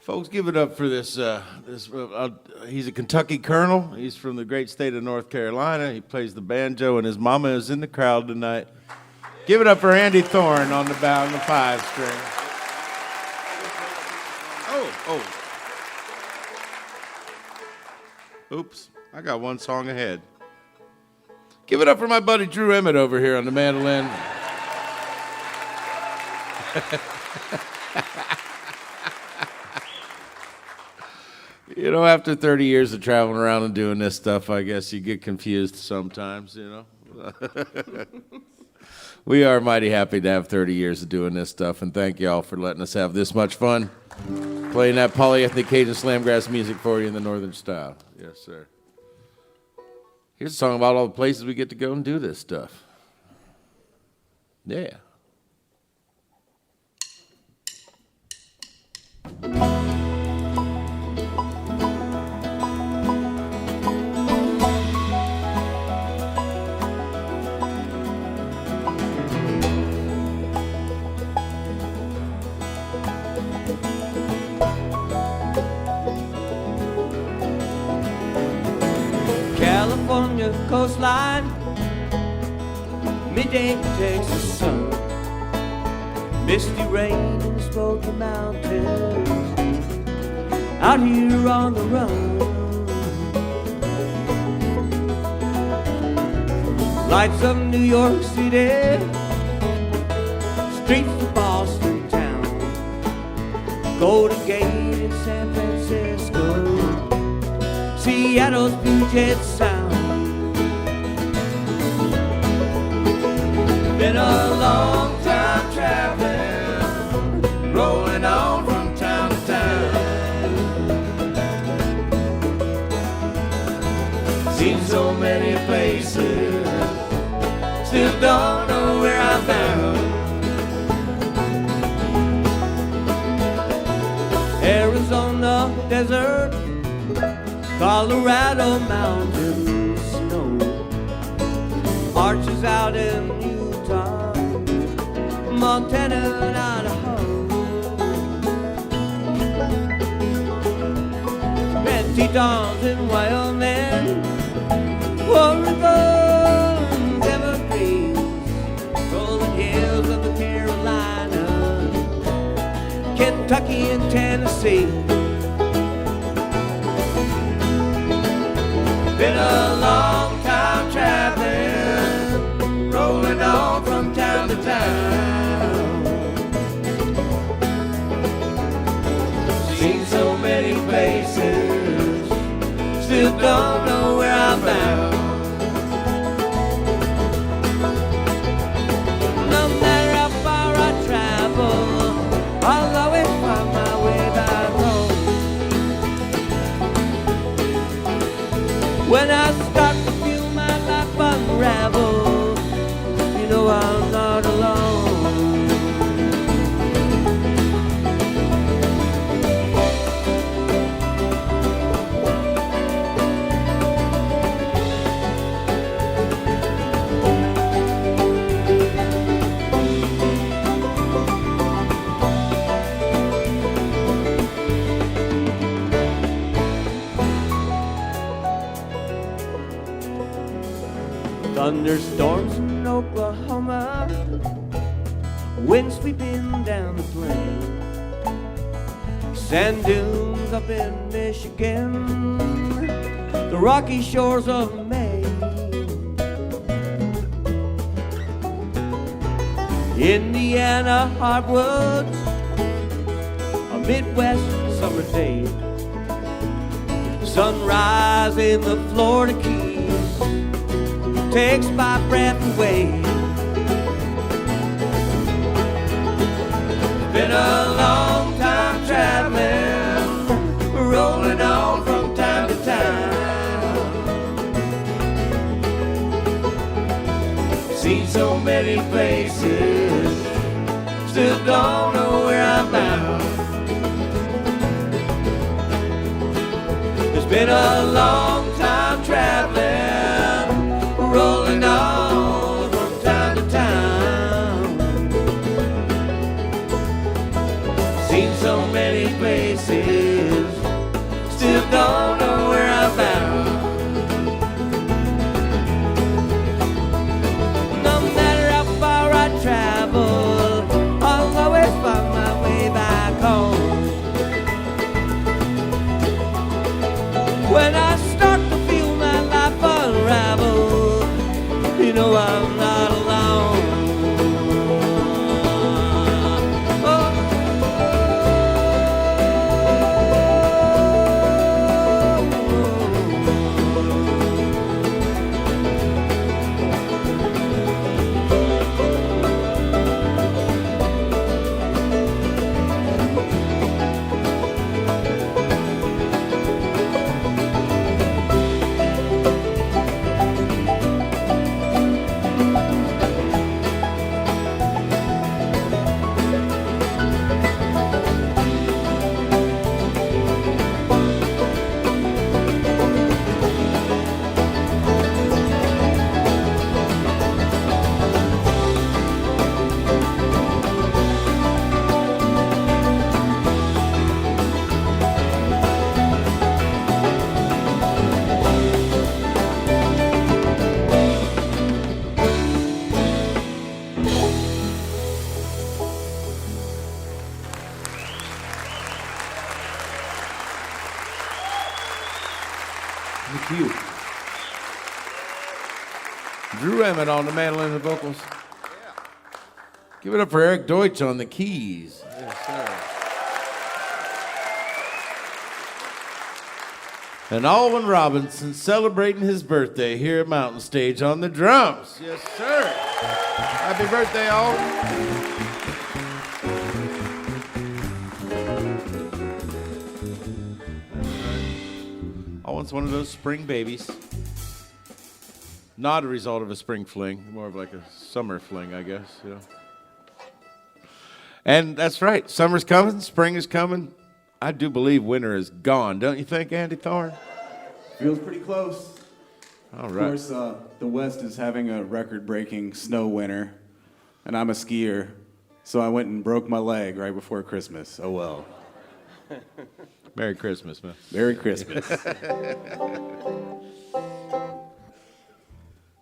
Folks, give it up for this. He's a Kentucky colonel. He's from the great state of North Carolina. He plays the banjo, and his mama is in the crowd tonight. Give it up for Andy Thorne on the 5-string. Oh. Oops, I got one song ahead. Give it up for my buddy Drew Emmett over here on the mandolin. You know, after 30 years of traveling around and doing this stuff, I guess you get confused sometimes, you know. We are mighty happy to have 30 years of doing this stuff, and thank you all for letting us have this much fun playing that polyethnic Cajun slamgrass music for you in the northern style. Yes, sir. Here's a song about all the places we get to go and do this stuff. Yeah. California coastline, midday Texas sun, misty rain in the Smoky Mountains, out here on the run. Lights of New York City, streets of Boston town, Golden Gate in San Francisco, Seattle's Puget Sound. Been a long time traveling, rolling on from town to town. Seen so many places, still don't know where I'm bound. Arizona desert, Colorado mountain snow, arches out in Utah, Montana and Idaho, Red Tetons in Wyoming, Oregon's Everglades, rolling hills of the Carolinas, Kentucky and Tennessee. Been a long time traveling, rolling on from town to town. Seen so many places, still don't know where I'm bound. No matter how far I travel, I'll always find my way back home. When I start to feel my life unravel, you know I'm not alone. Thunderstorms in Oklahoma, wind sweeping down the plain, sand dunes up in Michigan, the rocky shores of Maine. Indiana hardwoods, a Midwest summer day, sunrise in the Florida Keys takes my breath away. Been a long time traveling, rolling on from time to time. Seen so many places, still don't know where I'm bound. It's been a long time traveling, rolling on from time to time. Seen so many places, still don't know where I'm bound. No matter how far I travel, I'll always find my way back home. When I start to feel my life unravel, you know I'm not alone. Thank you. Drew Emmett on the mandolin and vocals. Give it up for Eric Deutsch on the keys. Yes, sir. And Alwyn Robinson celebrating his birthday here at Mountain Stage on the drums. Yes, sir. Happy birthday, Alwyn. Alwyn's one of those spring babies. Not a result of a spring fling, more of like a summer fling, I guess. Yeah. And that's right. Summer's coming, spring is coming. I do believe winter is gone, don't you think, Andy Thorne? Feels pretty close. All right. Of course, the West is having a record-breaking snow winter, and I'm a skier, so I went and broke my leg right before Christmas. Oh well. Merry Christmas, man. Merry Christmas.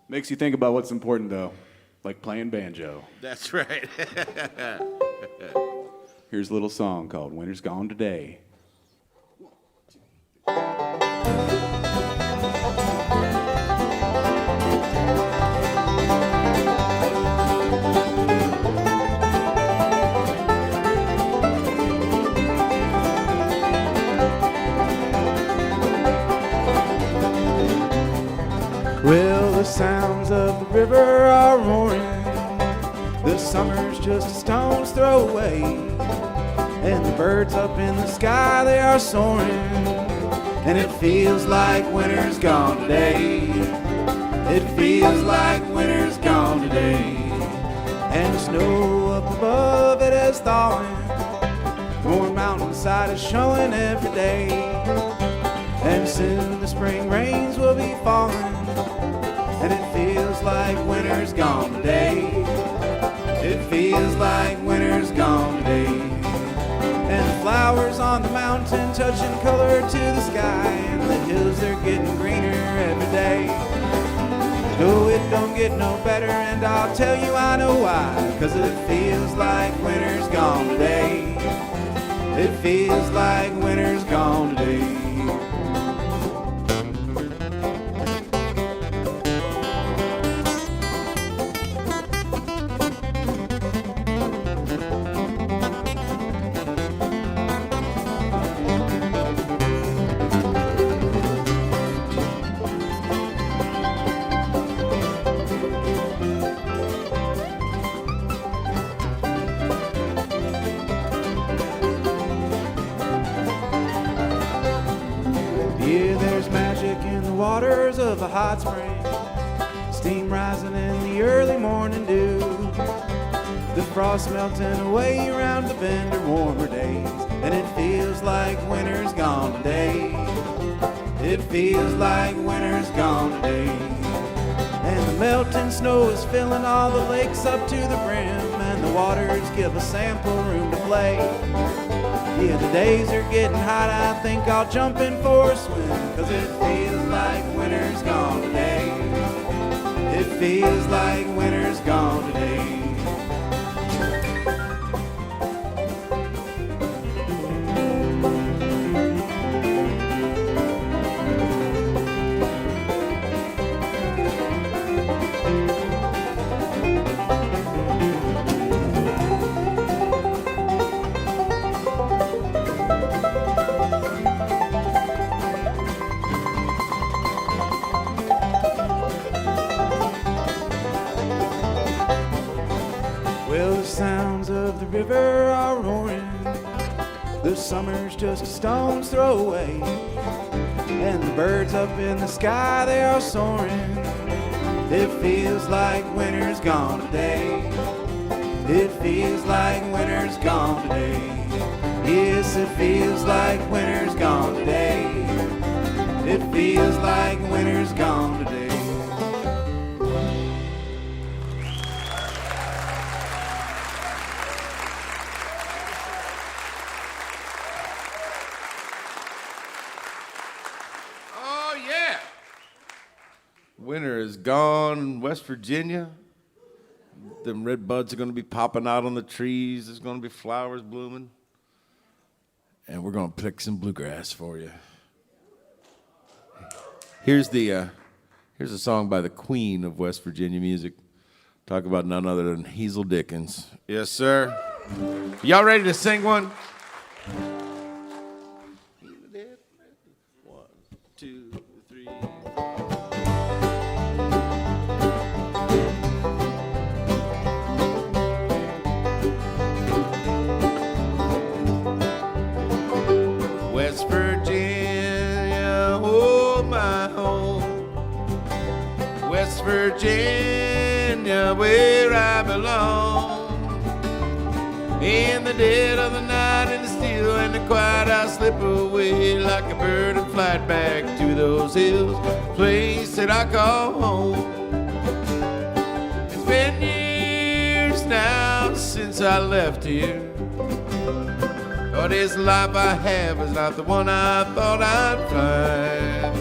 Makes you think about what's important, though, like playing banjo. That's right. Here's a little song called Winter's Gone Today. Well, the sounds of the river are roaring. The summer's just a stone's throw away. And the birds up in the sky, they are soaring. And it feels like winter's gone today. It feels like winter's gone today. And the snow up above, it is thawing. More mountainside is showing every day. And soon the spring rains will be falling. And it feels like winter's gone today. It feels like winter's gone today. And the flowers on the mountain touching color to the sky. And the hills, they're getting greener every day. No, it don't get get no better, and I'll tell you I know why. 'Cause it feels like winter's gone today. It feels like winter's gone today. Waters of a hot spring, steam rising in the early morning dew, the frost melting away around the bend are warmer days, and it feels like winter's gone today. It feels like winter's gone today. And the melting snow is filling all the lakes up to the brim, and the waters give us ample room to play. Yeah, the days are getting hot, I think I'll jump in for a swim, 'cause it feels like winter's gone today. It feels like winter's gone today. Sounds of the river are roaring. The summer's just a stone's throw away, and the birds up in the sky, they are soaring. It feels like winter's gone today. It feels like winter's gone today. Yes, it feels like winter's gone today. It feels like winter's gone today. Winter is gone, West Virginia. Them red buds are going to be popping out on the trees. There's going to be flowers blooming. And we're going to pick some bluegrass for you. Here's a song by the queen of West Virginia music. Talk about none other than Hazel Dickens. Yes, sir. Y'all ready to sing one? 1, 2, 3. West Virginia, oh my home. West Virginia, where I belong. In the dead of the night, in the still and the quiet, I slip away like a bird and fly back to those hills, place that I call home. It's been years now since I left here. Oh, this life I have is not the one I thought I'd find.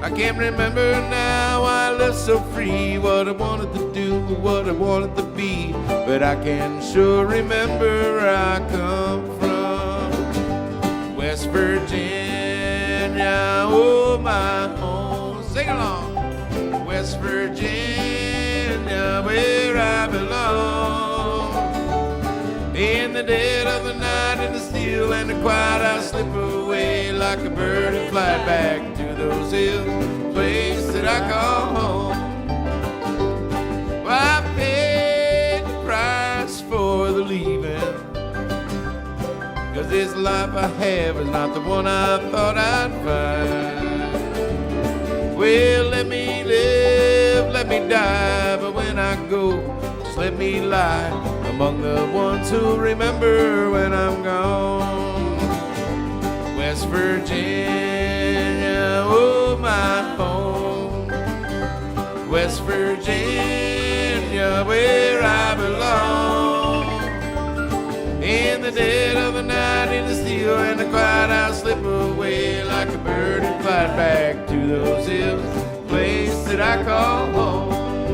I can't remember now why I lived so free, what I wanted to do, what I wanted to be, but I can sure remember where I come from. West Virginia, oh my home. Sing along. West Virginia, where I belong. In the dead of the night, in the still and the quiet, I slip away like a bird and fly back to those hills, place that I call home. Well, I paid the price for the leaving, 'cause this life I have is not the one I thought I'd find. Well, let me live, let me die, but when I go, just let me lie among the ones who remember when I'm gone. West Virginia, oh my home. West Virginia, where I belong. In the dead of the night, in the still and the quiet, I'll slip away like a bird and fly back to those hills, place that I call home.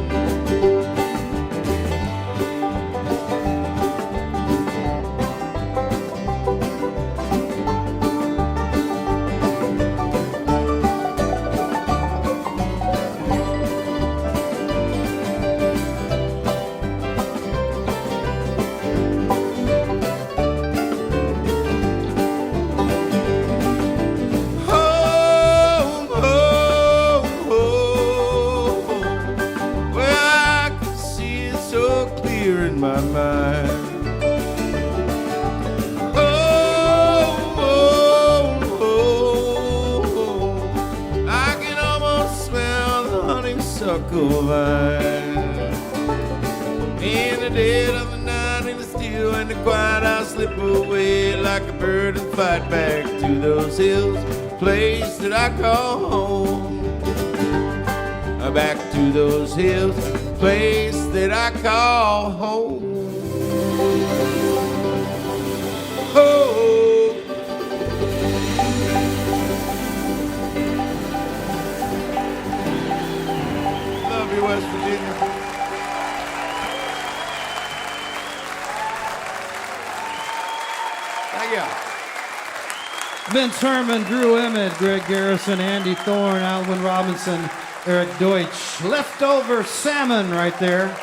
tropical vine. In the dead of the night, in the still and the quiet, I'll slip away like a bird and fight back to those hills, place that I call home. Back to those hills, place that I call home. Oh. Love you, West Virginia. Thank you. Vince Herman, Drew Emmett, Greg Garrison, Andy Thorne, Alvin Robinson, Eric Deutsch. Leftover Salmon right there.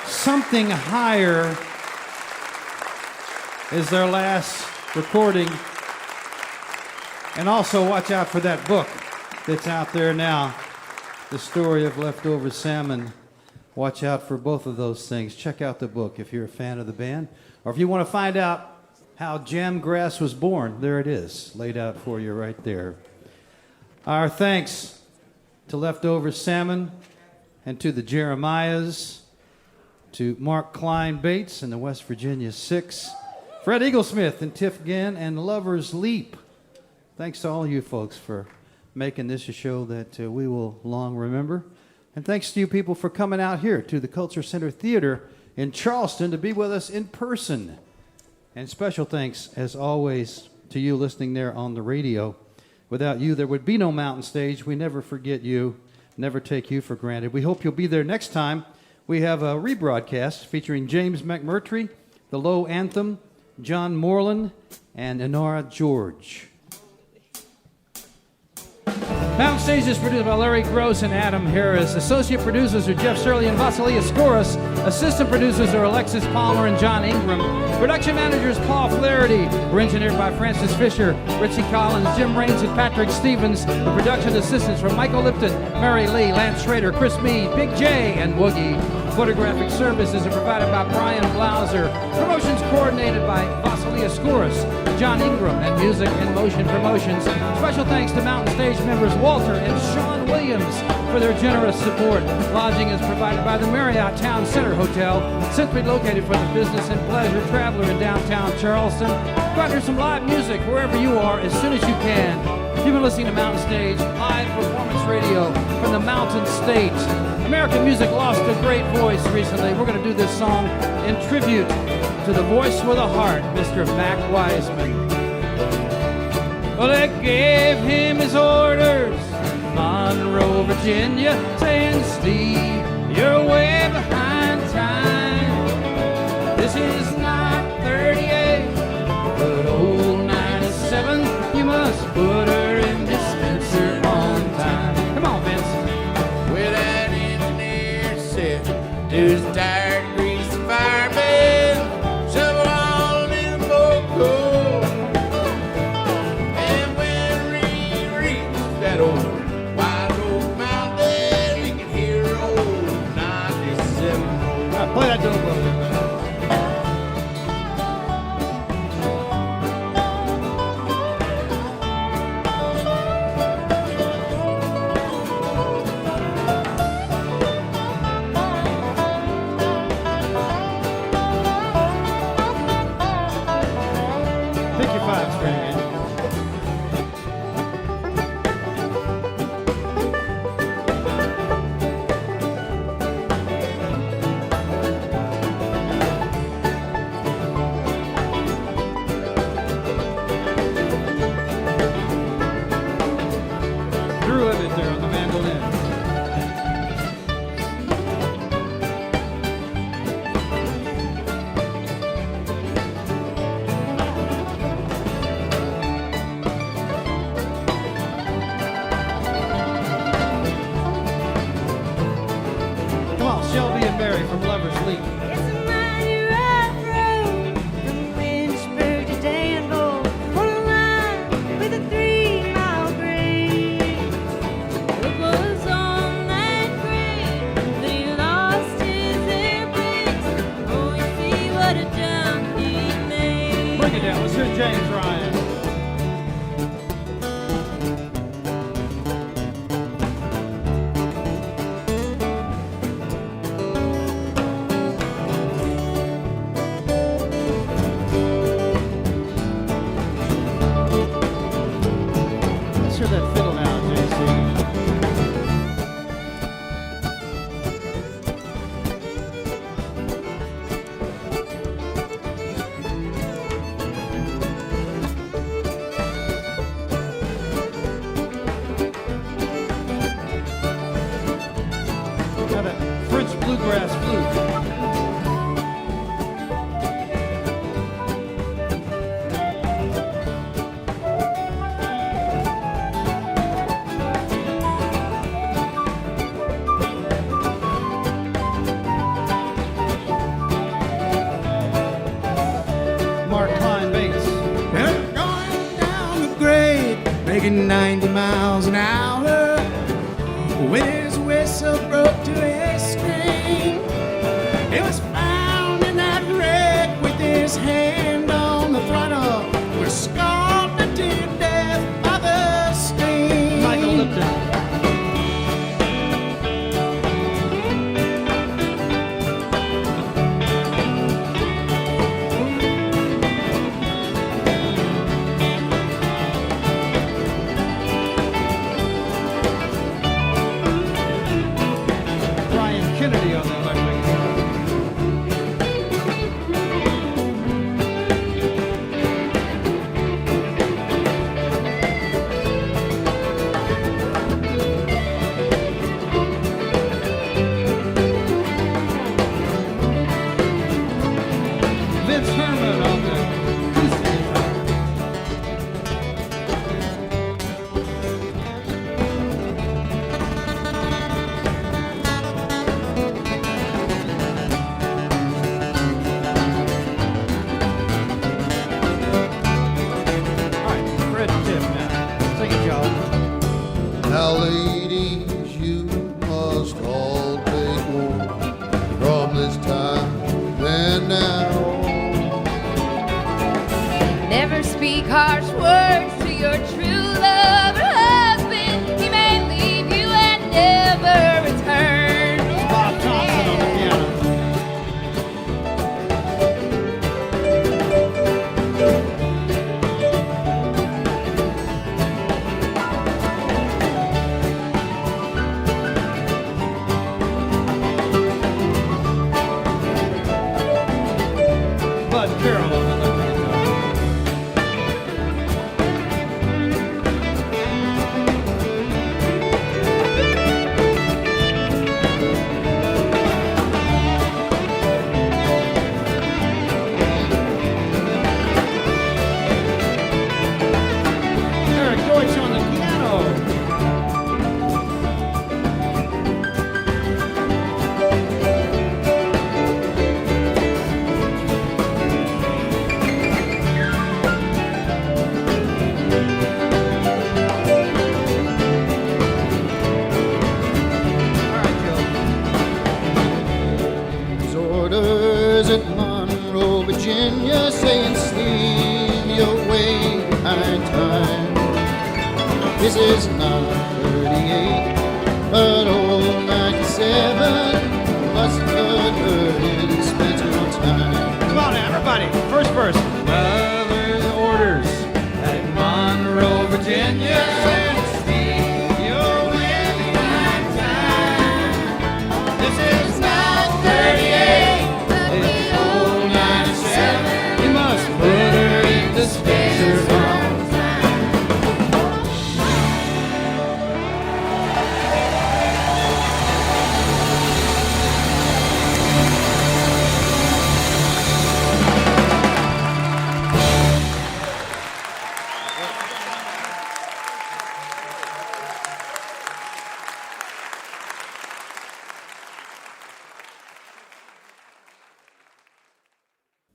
Something Higher is their last recording. And also watch out for that book that's out there now, The Story of Leftover Salmon. Watch out for both of those things. Check out the book if you're a fan of the band. Or if you want to find out how Jamgrass was born, there it is, laid out for you right there. Our thanks to Leftover Salmon and to the Jeremiahs, to Mark Klein Bates and the West Virginia Six, Fred Eaglesmith and Tiff Ginn and Lover's Leap. Thanks to all you folks for making this a show that we will long remember. And thanks to you people for coming out here to the Culture Center Theater in Charleston to be with us in person. And special thanks, as always, to you listening there on the radio. Without you, there would be no Mountain Stage. We never forget you, never take you for granted. We hope you'll be there next time. We have a rebroadcast featuring James McMurtry, the Low Anthem, John Moreland, and Inara George. Mountain Stage is produced by Larry Gross and Adam Harris. Associate producers are Jeff Shirley and Vasilia Skouras. Assistant producers are Alexis Palmer and John Ingram. Production manager is Paul Flaherty. We're engineered by Francis Fisher, Richie Collins, Jim Raines, and Patrick Stevens. The production assistants from Michael Lipton, Mary Lee, Lance Schrader, Chris Mead, Big J, and Woogie. Photographic services are provided by Brian Blauser. Promotions coordinated by Vasilia Skouras, John Ingram, and Music and Motion Promotions. Special thanks to Mountain Stage members Walter and Sean Williams for their generous support. Lodging is provided by the Marriott Town Center Hotel, centrally located for the business and pleasure traveler in downtown Charleston. Go out and hear some live music wherever you are as soon as you can. You've been listening to Mountain Stage, live performance radio from the Mountain State. American music lost a great voice recently. We're going to do this song in tribute to the voice with a heart, Mr. Mac Wiseman. Well, they gave him his orders, Monroe, Virginia, saying, Steve, you're way behind time. This is not 38, but old 97. You must put her in dispenser on time. Come on, Vince. With that engineer said, there's a tired, greasy fireman, shovel all in the coal. And when we reached that old wide oak mountain, we could hear old 97 roll. All right, play that drum, brother. Shelby and Mary from Lover's Leap. It's a mighty rough road from Lynchburg to Danville, on a line with a 3-mile grade. It was on that grade that he lost his airplanes. Oh, you see what a jump he made. Bring it down. Let's hear James Ryan. talking 90 miles an hour when his whistle broke to a scream. He was found in that wreck with his hand on the throttle. We're scalded to death by the steam. Michael Lipton. Kennedy on the electric guitar. Vince Herman on the acoustic guitar. Now, ladies, you must all take more from this time and now. Never speak harsh words to your true love or husband. He may leave you and never return. Bob Thompson on the piano. Bud Carroll on the electric guitar. Eric Deutsch on the piano. His orders at Monroe, Virginia, saying steal your way behind time. This is not 38, but old 97. Must have heard it spent your time. Come on, everybody. First verse. Mother's orders at Monroe, Virginia. Steal your way behind time. This is not 38, it's old 97. You must put her in the spacer on time.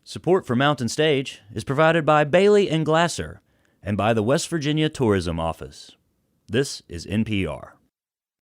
Support for Mountain Stage is provided by Bailey and Glasser and by the West Virginia Tourism Office. This is NPR.